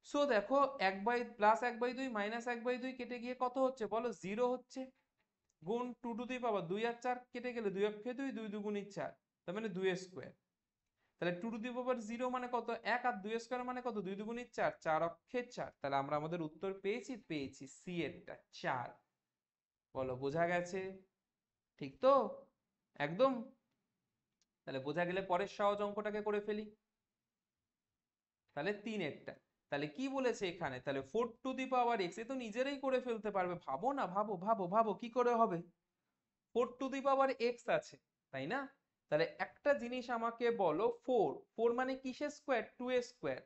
সো দেখো 1/2 -1/2 কেটে গিয়ে কত হচ্ছে বলো, 0 হচ্ছে, গুণ 2 টু দি পাওয়ার 2 আর 4 কেটে গেলে 2 অক্ষে 2, 2 দুগুণে 4, তার মানে 2 স্কোয়ার। তাহলে 2^0 মানে কত 1, আর 2 স্কয়ার মানে কত 2 দুগুণে 4, 4 অক্ষে 4। তাহলে আমরা আমাদের উত্তর পেয়েছি সি এরটা 4। বলো বোঝা গেছে? ঠিক তো? একদম। তাহলে বোঝা গেলে পরের সহজ অঙ্কটাকে করে ফেলি। তাহলে 3 এরটা, তাহলে কি বলেছে এখানে, তাহলে 4^x, এ তো নিজেরাই করে ফেলতে পারবে। ভাবো না, ভাবো ভাবো ভাবো কি করে হবে। 4^x আছে, তাই না? তাহলে একটা জিনিস আমাকে বলো, 4 মানে কিসের স্কোয়ার? 2 এর স্কোয়ার।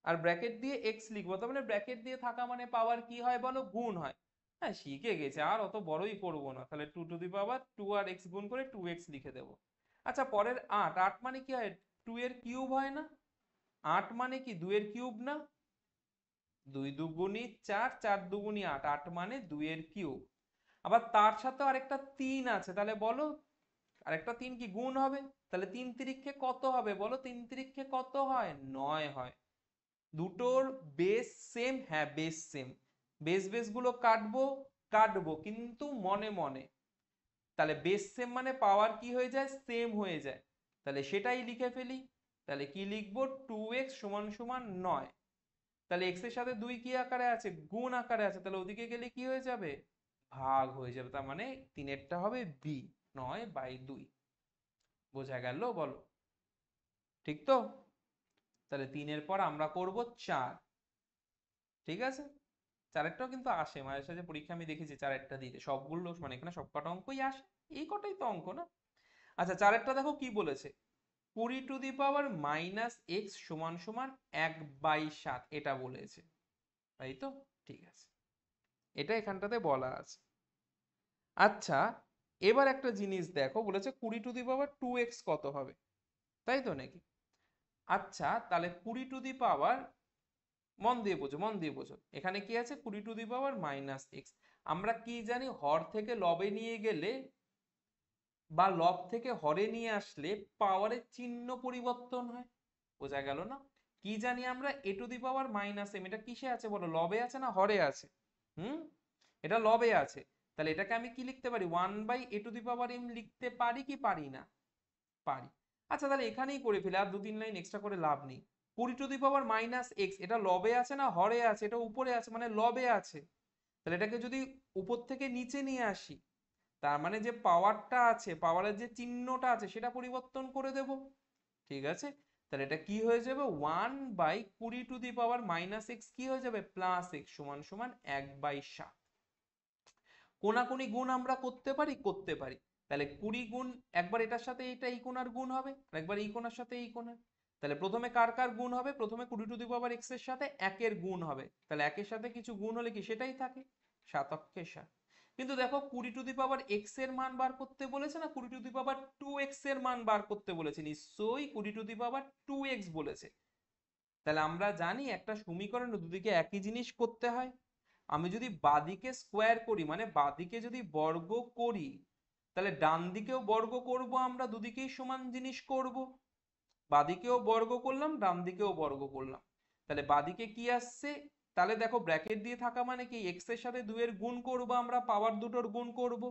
আর ব্র্যাকেট দিয়ে x লিখবো, তার মানে ব্র্যাকেট দিয়ে থাকা মানে পাওয়ার কি হয় বলো? গুণ হয়। হ্যাঁ শিখে গেছে, আর অত বড়ই করবো না। তাহলে 2^2 আর x গুণ করে 2x লিখে দেবো। আচ্ছা পরের 8, 8 মানে কি হয়? 2 এর কিউব হয় না? 8 মানে কি 2 এর কিউব না? 2 দুগুণি 4, 4 দুগুণি 8, 8 মানে 2 এর কিউব। আবার তার সাথে আরেকটা 3 আছে, তাহলে বলো আরেকটা 3 কি গুণ হবে? তাহলে 3 তিরিক্ষে কত হবে বলো? 3 তিরিক্ষে কত হয়? 9 হয়। দুটোর বেস সেম, হ্যাঁ বেস সেম। বেস বেস গুলো কাটবো, কাটবো কিন্তু মনে মনে। তাহলে বেস সেম মানে পাওয়ার কি হয়ে যায়? সেম হয়ে যায়। তাহলে সেটাই লিখে ফেলি। তাহলে কি লিখবো? 2x সমান সমান 9। তাহলে x এর সাথে 2 কি আকারে আছে? গুণ আকারে আছে। তাহলে ওদিকে গেলে কি হয়ে যাবে? ভাগ হয়ে যাবে। তার মানে 3 হবে b, 9/2। বোঝা গেল বলো? ঠিক তো? তাহলে 3 পর আমরা করব 4। ঠিক আছে? 4টাও কিন্তু আসে মাঝে সাঝে পরীক্ষা, আমি দেখেছি 4টা দিতে। সবগুলো মানে এখানে সব কটা অঙ্কই আসে, এই কটাই তো অঙ্ক না। আচ্ছা 4টা দেখো কি বলেছে, 20^-x সমান সমান 1/7 এটা বলেছে, তাই তো? ঠিক আছে, এটা এখানটাতে বলা আছে। আচ্ছা এবার একটা জিনিস দেখো, বলেছে 20^2x কত হবে, তাই তো নাকি? আচ্ছা তাহলে 20^, মন দিয়ে বোঝো মন দিয়ে বোঝো, এখানে কি আছে? 20^-x। আমরা কি জানি? হর থেকে লবে নিয়ে গেলে বা লব থেকে হরে নিয়ে আসলে পাওয়ারের চিহ্ন পরিবর্তন হয়। বোঝা গেল না? কি জানি আমরা? a⁻m, এটা কিসে আছে বলো? লবে আছে না হরে আছে? হুম, এটা লবে আছে। তাহলে এটাকে আমি কি লিখতে পারি? 1/a⁻m লিখতে পারি কি পারি না? পারি। আচ্ছা তাহলে এখানেই করে ফেলে, আর 2-3 লাইন এক্সট্রা করে লাভ নেই। 20^-x এটা লবে আছে না হরে আছে? এটা উপরে আছে মানে লবে আছে। তাহলে এটাকে যদি উপর থেকে নিচে নিয়ে আসি, তার মানে যে পাওয়ারটা আছে, পাওয়ারের যে চিহ্নটা আছে সেটা পরিবর্তন করে দেব। ঠিক আছে? তাহলে এটা কি হয়ে যাবে? 1/20^-x কি হয়ে যাবে? +x সমান সমান 1/7। কোনাকুনি গুণ আমরা করতে পারি, করতে পারি। তাহলে 20 গুণ, একবার এটার সাথে এটা এই কোণার গুণ হবে, আর একবার এই কোণার সাথে এই কোণার। তাহলে প্রথমে কার কার গুণ হবে? প্রথমে 20^x এর সাথে 1 এর গুণ হবে। তাহলে 1 এর সাথে কিছু গুণ হলে কি সেটাই থাকে, 7 অক্ষে 7। কিন্তু দেখো 20^x এর মান বার করতে বলেছে না 20^2x এর মান বার করতে বলেছে? নিশ্চয়ই 20^2x বলেছে। তাহলে আমরা জানি একটা সমীকরণে দুদিকে একই জিনিস করতে হয়। আমি যদি বাদিকে স্কোয়ার করি মানে বাদিকে যদি বর্গ করি, তাহলে ডান দিকেও বর্গ করব, আমরা দুদিকেই সমান জিনিস করব। বাদিকেও বর্গ করলাম, ডান দিকেও বর্গ করলাম। তাহলে বাদিকে কি আসছে? তাহলে দেখো ব্র্যাকেট দিয়ে থাকা মানে কি x এর সাথে 2 এর গুণ করব, আমরা পাওয়ার দুটোর গুণ করব।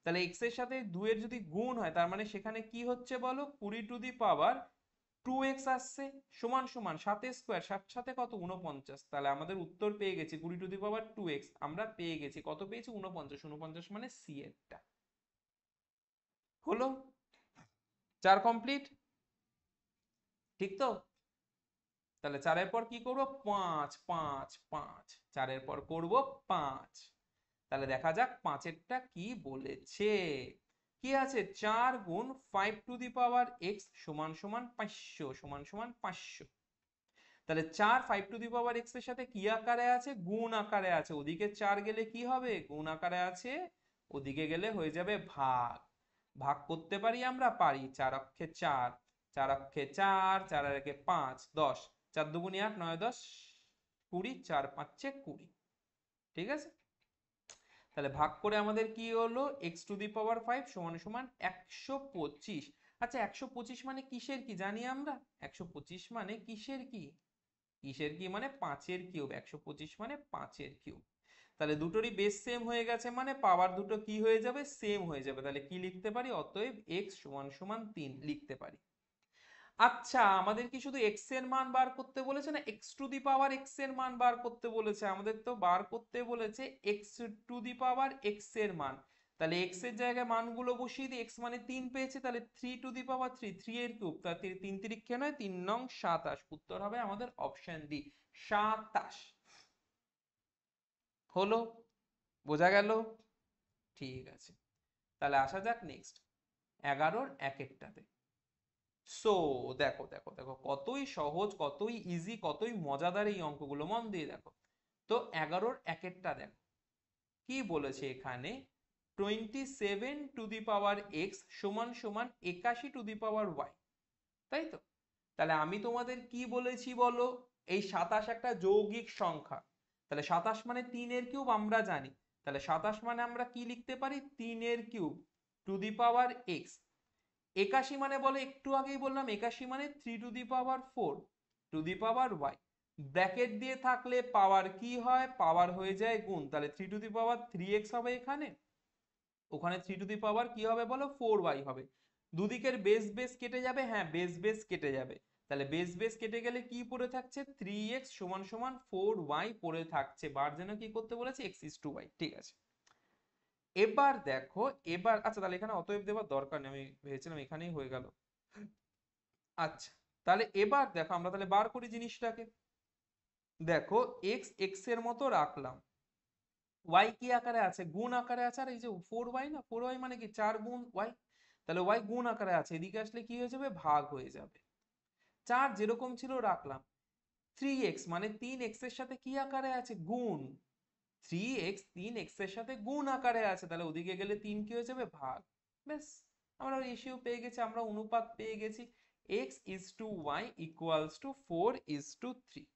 তাহলে x এর সাথে 2 এর যদি গুণ হয়, তার মানে সেখানে কি হচ্ছে বলো? 20^2x আসছে, সমান সমান 7 এর স্কোয়ার, 7 সাথে কত? 49। তাহলে আমাদের উত্তর পেয়ে গেছি 20^2x। আমরা পেয়ে গেছি কত? পেয়েছি 49। 49 মানে সি এরটা হলো। 4 কমপ্লিট, ঠিক তো? তাহলে 4 পর কি করব? 5 5 5, 4 পর করব 5। তাহলে দেখা যাক 5 কি বলেছে। কি আছে? 4 গুণ 5^x সমান সমান 500 সমান সমান 500। তাহলে 4 5^x এর সাথে কি আকারে আছে? গুণ আকারে আছে। ওদিকে 4 গেলে কি হবে? গুণ আকারে আছে, ওদিকে গেলে হয়ে যাবে ভাগ। ভাগ করতে পারি আমরা? পারি। 4 অক্ষে 4, 4 অক্ষে 4, 4 আর একে 5, 10, 4 দুগুণে 8, 9 10 20, 4 5 20। ঠিক আছে? তাহলে ভাগ করে আমাদের কি হলো? x⁵ সমান সমান 125। আচ্ছা 125 মানে কিসের কি জানি আমরা? 125 মানে কিসের কি? কিসের কি মানে 5 এর কিউব। 125 মানে 5 এর কিউব। তাহলে দুটোরই বেস সেম হয়ে গেছে মানে পাওয়ার দুটো কি হয়ে যাবে? সেম হয়ে যাবে। তাহলে কি লিখতে পারি? অতএব x সমান সমান 3 লিখতে পারি। আচ্ছা, আমাদের কি শুধু x এর মান বার করতে বলেছে না x two the power x এর মান বার করতে বলেছে? আমাদের তো বার করতে বলেছে x two the power x এর মান। তাহলে x এর জায়গায় মানগুলো বসিয়ে দিই। x মানে 3 পেয়েছে, তাহলে 3 টু দি পাওয়ার 3, 3 এর কিউব, তাহলে 3 তিরিক্ষে নয় 3 নং 27। উত্তর হবে আমাদের অপশন ডি, 27। হলো? বোঝা গেল? ঠিক আছে, তাহলে আসা যাক নেক্সট 11-র এক একটাতে। সো দেখো দেখো দেখো, কতই সহজ, কতই ইজি, কতই মজাদার এই অঙ্কগুলো, মন দিয়ে দেখো। তো 11-র একেরটা দেখো কি বলেছে এখানে, 27 টু দি পাওয়ার এক্স সমান সমান 81 টু দি পাওয়ার ওয়াই, তাই তো? তাহলে আমি তোমাদের কি বলেছি বলো, এই 27 একটা যৌগিক সংখ্যা, তাহলে 27 মানে 3 এর কিউব আমরা জানি, তাহলে 27 মানে আমরা কি লিখতে পারি, 3 এর cube to the power X. 81 মানে বলো, একটু আগেই বললাম 81 মানে 3 to the power 4 to the power Y. Bracket দিয়ে থাকলে পাওয়ার কি হয়, পাওয়ার হয়ে যায় গুণ, তাহলে 3 টু দি পাওয়ার 3x হবে এখানে, ওখানে 3 টু দি পাওয়ার কি হবে বলো, 4y হবে। দুদিকের বেস বেস কেটে যাবে, হ্যাঁ বেস বেস কেটে যাবে, তাহলে বেস বেস কেটে গেলে কি পড়ে থাকছে, 3x সমান সমান 4y পড়ে থাকছে। বার যেন কি করতে বলেছে, x is to y, ঠিক আছে। এবার দেখো, এবার আচ্ছা তাহলে এখানে অতএব দেওয়ার দরকার নেই, আমি ভেবেছিলাম এখানেই হয়ে গেল। আচ্ছা, তাহলে এবার দেখো আমরা তাহলে বার করি জিনিসটাকে। দেখো x x এর মতো রাখলাম, y কি আকারে আছে, গুণ আকারে আছে, আর এই যে 4y না, 4y মানে কি 4 গুণ y, তাহলে y গুণ আকারে আছে, এদিকে আসলে কি হয়ে যাবে, ভাগ হয়ে যাবে। 4 যেরকম ছিল রাখলাম, 3x মানে 3x এর সাথে কি আকারে আছে, গুণ, 3x 3x এর সাথে গুণ আকারে আছে, তাহলে ওদিকে গেলে 3 কি হয়ে যাবে, ভাগ। ব্যাস, আমরা রেশিও পেয়ে গেছি, আমরা অনুপাত পেয়ে গেছি, x is to y equals to 4 is to 3।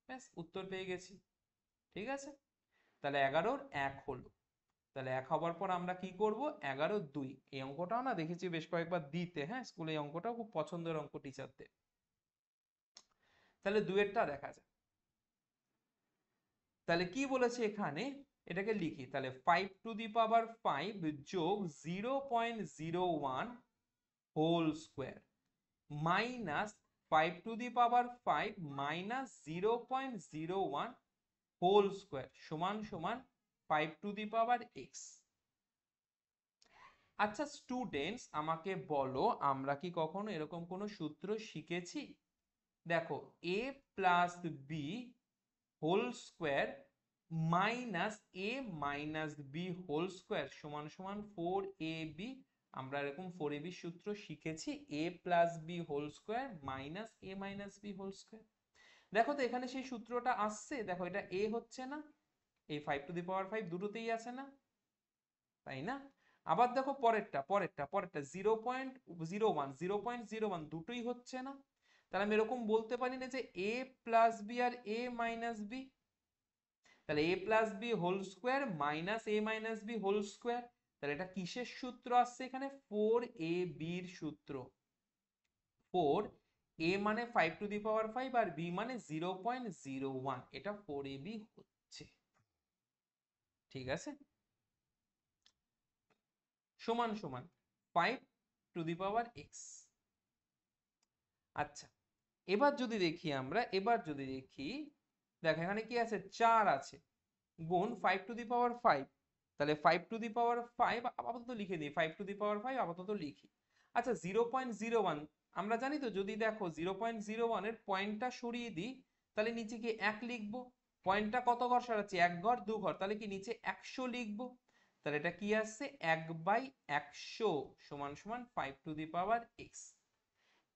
ব্যাস, উত্তর পেয়ে গেছি। ঠিক আছে, তাহলে 11-র 1 হলো। তাহলে 1 হবার পর আমরা কি করব, 11-র 2। এই অঙ্কটাও না দেখেছি বেশ কয়েকবার দিতে, হ্যাঁ স্কুলে এই অঙ্কটাও খুব পছন্দের অঙ্ক টিচারদের। তাহলে 2 এরটা দেখা যায়। তাহলে কি বলেছে এখানে, এটাকে লিখি, তাহলে 5 টু দি পাওয়ার 5 যোগ 0.01 whole square minus 5 to the power 5 minus 0.01 whole square সমান সমান 5 টু দি পাওয়ার এক্স। আচ্ছা স্টুডেন্টস, আমাকে বলো আমরা কি কখনো এরকম কোনো সূত্র শিখেছি? দেখো, a plus B whole square minus A minus B whole square সমান সমান 4ab। আমরা এরকম 4ab সূত্র শিখেছি, a plus B whole square minus A minus B whole square. দেখো তো এখানে সেই সূত্রটা আসছে, দেখো এটা a হচ্ছে না, এই 5 টু দি পাওয়ার 5 দুটোতেই আছে না, তাই না? আবার দেখো পরেরটা পরেরটা পরেরটা 0.01 দুটোই হচ্ছে না, তাহলে আমি এরকম বলতে পারি না যে a প্লাস বি আর a মাইনাস বি, তাহলে a plus B whole square minus A minus B whole square, তাহলে এটা কিসের সূত্র আসছে এখানে, 4ab এর সূত্র। 4a মানে 5 to the power 5 R b মানে 0.01, এটা 4ab হচ্ছে। ঠিক আছে, সমান সমান 5 টু দি পাওয়ার এক্স। আচ্ছা, এবার যদি দেখি আমরা, এবার যদি দেখি, দেখো এখানে কি আছে, 4 আছে, গুণ 5 টু দি পাওয়ার 5, তাহলে 5 টু দি পাওয়ার 5 আপাতত লিখে দিই, 5 টু দি পাওয়ার 5 আপাতত লিখি। আচ্ছা 0.01 আমরা জানি তো, যদি দেখো 0.01 এর পয়েন্টটা সরিয়ে দিই, তাহলে নিচে কি 1 লিখবো, পয়েন্টটা কত ঘর সরাচ্ছি, 1 ঘর 2 ঘর, তাহলে কি নিচে 100 লিখবো, তাহলে এটা কি আসছে 1/100 সমান সমান 5 টু দি পাওয়ার এক্স।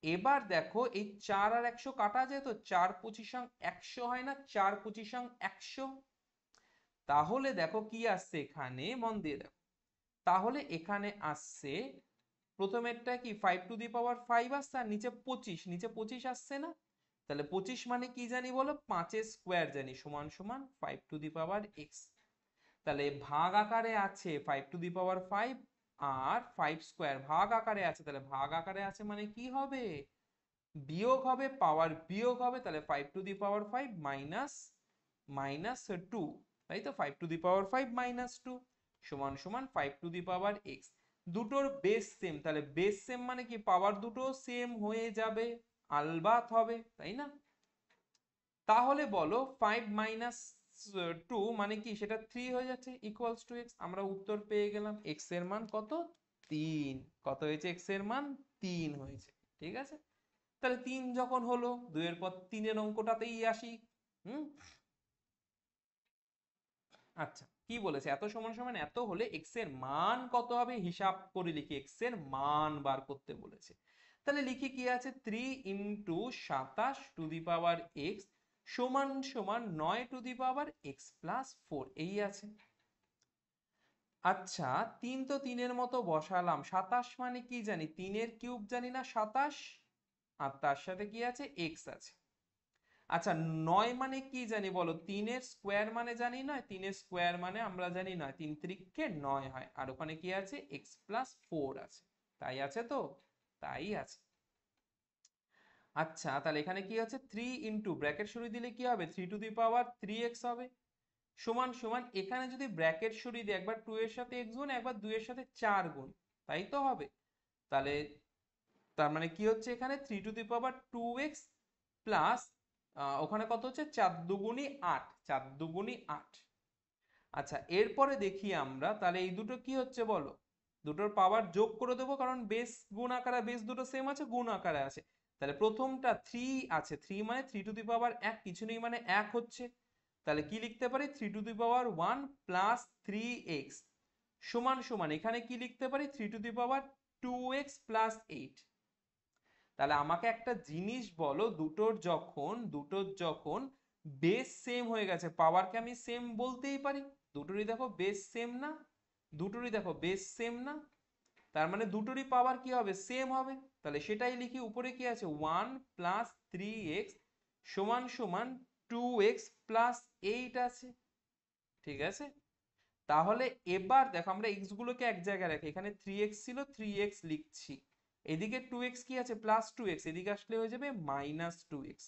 এবার দেখো এই 4 আর 100 কাটা যায়, তো 4 25 100 হয় না, 4 25 100, তাহলে দেখো কি আসছে এখানে, মন দিয়ে দেখো, তাহলে এখানে আসছে প্রথমেরটা কি 5 টু দি পাওয়ার 5 আসছে, আর নিচে 25, নিচে 25 আসছে না, তাহলে 25 মানে কি জানি বলো, 5 এর স্কোয়ার জানি সমান সমান 5 টু দি পাওয়ার এক্স। তাহলে ভাগ আকারে আছে 5 to the power 5 R 5 square ভাগ আকারে আছে, তাহলে ভাগ আকারে আছে মানে কি হবে, বিয়োগ হবে, পাওয়ার বিয়োগ হবে, তাহলে 5 to the power 5 minus minus 2, তাই তো 5 টু দি পাওয়ার 5 মাইনাস 2 সমান সমান 5 টু দি পাওয়ার এক্স। দুটোর বেস সেম, তাহলে বেস সেম মানে কি পাওয়ার দুটো সেম হয়ে যাবে, আলবাত হবে, তাই না? তাহলে বলো 5 - 2 মানে কি, সেটা 3 হয়ে যাচ্ছে ইকুয়ালস টু এক্স। আমরা উত্তর পেয়ে গেলাম, এক্স এর মান কত, 3। কত হয়েছে, এক্স এর মান 3 হয়েছে। ঠিক আছে, তাহলে 3 যখন হলো, 2 এর পর 3 অঙ্কটাতেই আসি। হুম, আচ্ছা কি বলেছে, এত সমান সমান এত হলে এক্স এর মান কত হবে, হিসাব করে লিখি, এক্স এর মান বার করতে বলেছে। তাহলে লিখি কি আছে, 3 into 27 two the power X সমান সমান 9 two the power x plus 4, এই আছে। আচ্ছা 3 তো 3-এর মতো বসালাম, 27 মানে কি জানি, 3-এর কিউব জানি না 27, আর তার সাথে কি আছে, এক্স আছে। আচ্ছা 9 মানে কি জানি বলো, 3-এর স্কোয়ার মানে জানি না, 3-এর স্কোয়ার মানে আমরা জানি না 3 3 9 হয়, আর ওখানে কি আছে, এক্স প্লাস 4 আছে, তাই আছে তো, তাই আছে। আচ্ছা তাহলে এখানে কি আছে, 3 ইন্টু ব্র্যাকেট সরিয়ে দিলে কি হবে, 3 টু দি পাওয়ার 3x হবে, সমান সমান এখানে যদি ব্র্যাকেট সরিয়ে দিই, একবার 2 এর সাথে x গুণ, একবার 2 এর সাথে 4 গুণ, তাই তো হবে। তাহলে তার মানে কি হচ্ছে, এখানে 3 to the power 2x plus ওখানে কত হচ্ছে, 4 দুগুণী 8, 4 দুগুণী 8। আচ্ছা এরপরে দেখি আমরা, তাহলে এই দুটো কি হচ্ছে বলো, দুটোর পাওয়ার যোগ করে দেবো, কারণ বেস গুণ আকারে, বেস দুটো সেম আছে, গুণ আকারে আছে। তাহলে প্রথমটা 3 আছে, 3 মানে 3 টু দি পাওয়ার 1, কিছু নেই মানে 1 হচ্ছে। তাহলে কি লিখতে পারি, 3 to the power 1 plus 3x সমান সমান এখানে কি লিখতে পারি, 3 to the power 2x plus 8। তাহলে আমাকে একটা জিনিস বলো, দুটোর যখন বেস সেম হয়ে গেছে, পাওয়ারকে আমি সেম বলতেই পারি, দুটোরই দেখো বেস সেম না, দুটোরই দেখো বেস সেম না, তার মানে দুটোরই পাওয়ার কি হবে, সেম হবে। তাহলে সেটাই লিখি, উপরে কি আছে, 1 প্লাস 3x সমান সমান 2x প্লাস 8 আছে। ঠিক আছে, তাহলে এবার দেখো আমরা এক্স গুলোকে এক জায়গায় রাখি, এখানে 3x ছিল, 3x লিখছি, এদিকে 2x কি আছে, প্লাস 2x, এদিকে আসলে হয়ে যাবে মাইনাস 2x,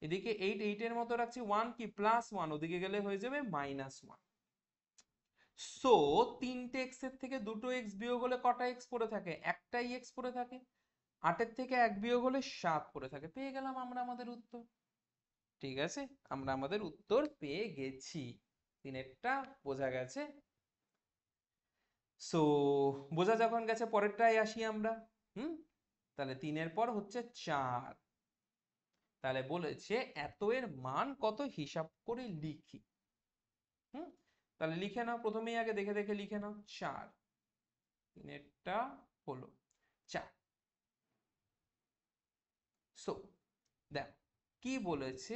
এদিকে 8 8 এর মতো রাখছি, 1 কি প্লাস 1, ওদিকে গেলে হয়ে যাবে মাইনাস 1। সো তিনটে x এর থেকে দুটো x বিয়োগ হলে কটা x পড়ে থাকে, একটাই x পড়ে থাকে, 8 এর থেকে 1 বিয়োগ হলে 7 পড়ে থাকে, পেয়ে গেলাম আমরা আমাদের উত্তর। ঠিক আছে, আমরা আমাদের উত্তর পেয়ে গেছি, তিনেরটা বোঝা গেছে। সো বোঝা যখন গেছে, পরেরটাই আসি আমরা। হুম, তাহলে 3-এর পর হচ্ছে 4, তাহলে বলেছে এত এর মান কত, হিসাব করে লিখি। হুম, তাহলে লিখে নাও, প্রথমেই আগে দেখে দেখে লিখে নাও, 4, 3-এরটা হলো 4। সো দেখো কি বলেছে,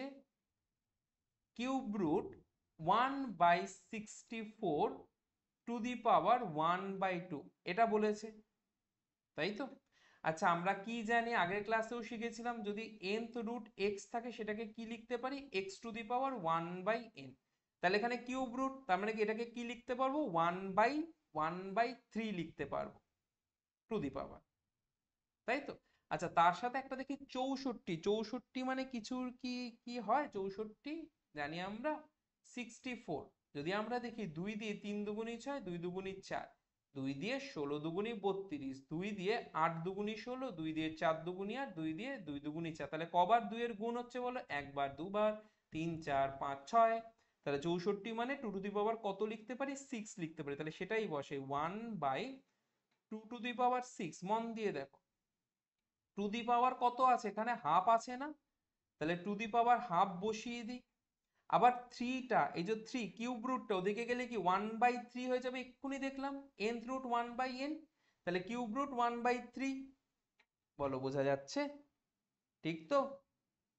কিউব রুট 1/64 টু দি পাওয়ার 1/2, এটা বলেছে, তাই তো। আচ্ছা আমরা কি জানি, আগের ক্লাসেও শিখেছিলাম, যদি nth রুট x থাকে সেটাকে কি লিখতে পারি, x two the power 1/n। তাহলে এখানে কিউব রুট, তার মানে কি এটাকে কি লিখতে পারবো, 1/1/3 লিখতে পারবো টু দি পাওয়ার, তাই তো। আচ্ছা তার সাথে একটা দেখি 64, 64 মানে কিছুর কি কি হয়, 64 জানি আমরা 64, যদি আমরা দেখি 2 দিয়ে 3 দুগুণী 6, 2 দুগুণী 4, 2 দিয়ে 16 দুগুণী 32, 2 দিয়ে 8 দুগুণী 16, 2 দিয়ে 4 দুগুণী 8, 2 দিয়ে 2 দুগুণী 4, তাহলে কবার 2 এর গুণ হচ্ছে বলো, একবার, দুবার, 3 4 5 6। তাহলে 64 মানে 2 টু দি পাওয়ার কত লিখতে পারি, 6 লিখতে পারি, তাহলে সেটাই বসে, 1/2 টু দি পাওয়ার 6। মন দিয়ে দেখো, টু দি পাওয়ার কত আছে, এখানে হাফ আছে না, তাহলে টু দি পাওয়ার হাফ বসিয়ে দিই। আবার 3টা, এই যে 3 কিউব রুটটা ওদিকে গেলে কি 1/3 হয়ে যাবে, এক্ষুনি দেখলাম, nth রুট 1/n, তাহলে কিউব রুট 1/3, বলো বোঝা যাচ্ছে, ঠিক তো।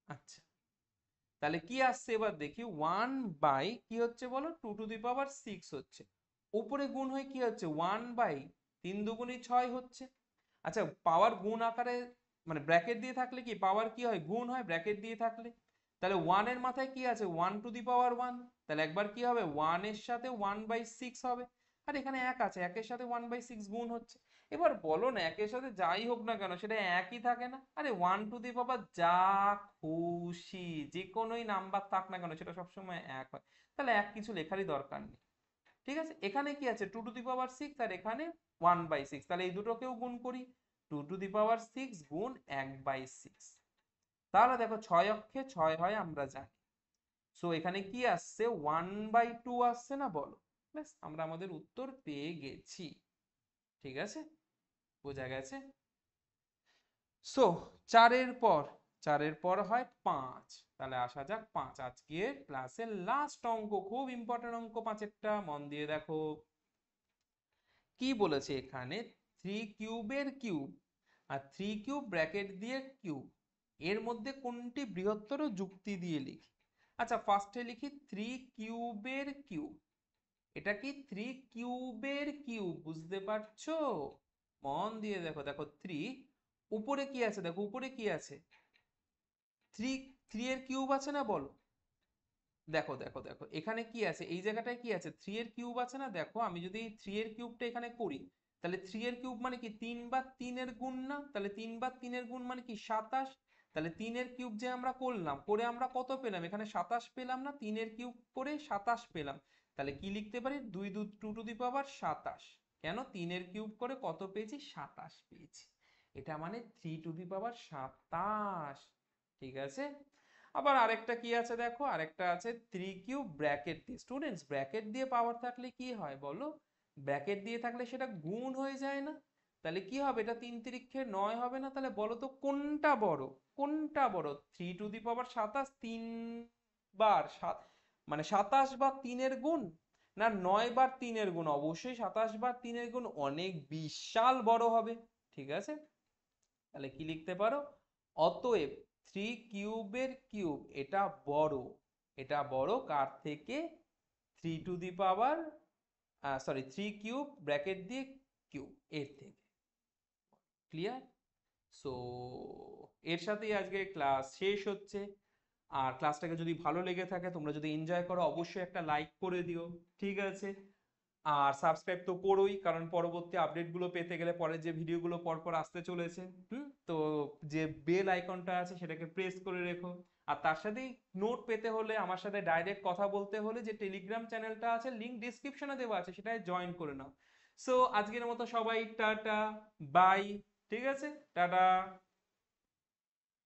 আচ্ছা তাহলে কি আসছে, এবার দেখি 1 বাই কি হচ্ছে বলো, 2 টু দি পাওয়ার 6 হচ্ছে, উপরে গুণ হয়ে কি হচ্ছে, 1/3 দুগুণী 6 হচ্ছে। আচ্ছা পাওয়ার গুণ আকারে, মানে ব্র্যাকেট দিয়ে থাকলে কি পাওয়ার কি হয়, গুণ হয় ব্র্যাকেট দিয়ে থাকলে। তাহলে 1 এর মাথায় কি আছে, 1 টু দি পাওয়ার 1, তাহলে একবার কি হবে, 1 এর সাথে 1/6 হবে, আর এখানে 1 আছে, 1 এর সাথে 1/6 গুণ হচ্ছে। এবার বলো না, 1 এর সাথে যাই হোক না কেন সেটা একই থাকে না, আরে 1 টু দি পাওয়ার যা খুশি যে কোনোই নাম্বার থাক না কেন সেটা সবসময় 1 হয়, তাহলে 1 কিছু লেখারই দরকার নেই। ঠিক আছে, এখানে কি আছে 2^6 আর এখানে 1/6, তাহলে এই দুটোকেও গুণ করি, 2^6 গুণ 1/6, তাহলে দেখো 6 অক্ষে 6 হয় আমরা জানি। সো এখানে কি আসছে 1/2 আসছে না বলো, ব্যাস আমরা আমাদের উত্তর পেয়ে গেছি। ঠিক আছে, বোঝা গেছে। সো 4-এর পর হয় 5, তাহলে আসা যাক 5, আজকে ক্লাসের লাস্ট অঙ্ক, খুব ইম্পর্টেন্ট অঙ্ক 5-এরটা, মন দিয়ে দেখো। কি বলেছে এখানে, 3 কিউবের কিউব আর 3 কিউব ব্র্যাকেট দিয়ে কিউব, এর মধ্যে কোনটি বৃহত্তর যুক্তি দিয়ে লিখি। আচ্ছা ফার্স্টে লিখি 3 কিউবের কিউব, এটা কি 3 কিউবের কিউব, বুঝতে পারছো? মন দিয়ে দেখো, দেখো 3, উপরে কি আছে, দেখো উপরে কি আছে, 3 এর কিউব আছে না বলো, দেখো দেখো দেখো এখানে কি আছে, এই জায়গাটায় কি আছে 3 এর কিউব আছে না, দেখো আমি যদি এই 3 এর কিউবটা এখানে করি, তাহলে 3 এর কিউব মানে কি 3 বার 3 এর গুণ না, তাহলে 3 বার 3 এর গুণ মানে কি 27, তাহলে 3 এর কিউব যে আমরা করলাম, করে আমরা কত পেলাম, এখানে 27 পেলাম না, 3 এর কিউব করে 27 পেলাম, তাহলে কি লিখতে পারি 2^27, কেন 3 এর কিউব করে কত পেয়েছি 27 পেয়েছি, এটা মানে 3^27। ঠিক আছে, আবার আরেকটা কি আছে দেখো, আরেকটা আছে 3 কিউব ব্র্যাকেট দিয়ে, স্টুডেন্টস ব্র্যাকেট দিয়ে পাওয়ার থাকলে কি হয় বলো, ব্র্যাকেট দিয়ে থাকলে সেটা গুণ হয়ে যায় না, তাহলে কি হবে, এটা 3×3 = 9 হবে না, তাহলে বলো তো কোনটা বড়, কোনটা বড়, 3^27 3 বার মানে 27 বার 3 এর গুণ, না 9 বার 3 এর গুণ, অবশ্যই 27 বার 3 এর গুণ অনেক বিশাল বড় হবে। ঠিক আছে, তাহলে কি লিখতে পারো, অতএব 3 কিউবের কিউব এটা বড়, এটা বড় কার থেকে, 3 কিউব ব্র্যাকেট দিয়ে কিউব এর থেকে। ক্লিয়ার? সো এর সাথেই আজকে ক্লাস শেষ হচ্ছে, আর ক্লাসটাকে যদি ভালো লেগে থাকে, তোমরা যদি এনজয় করো, অবশ্যই একটা লাইক করে দিও। ঠিক আছে, আর সাবস্ক্রাইব তো করোই, কারণ পরবর্তী আপডেটগুলো পেতে গেলে, পরের যে ভিডিওগুলো পরপর আসতে চলেছে, তো যে বেল আইকনটা আছে সেটাকে প্রেস করে রেখো। আর তার সাথেই নোট পেতে হলে, আমার সাথে ডাইরেক্ট কথা বলতে হলে, যে টেলিগ্রাম চ্যানেলটা আছে, লিংক ডিসক্রিপশনে দেওয়া আছে, সেটায় জয়েন করে নাও। সো আজকের মতো সবাই টাটা, বাই। ঠিক আছে, টাটা।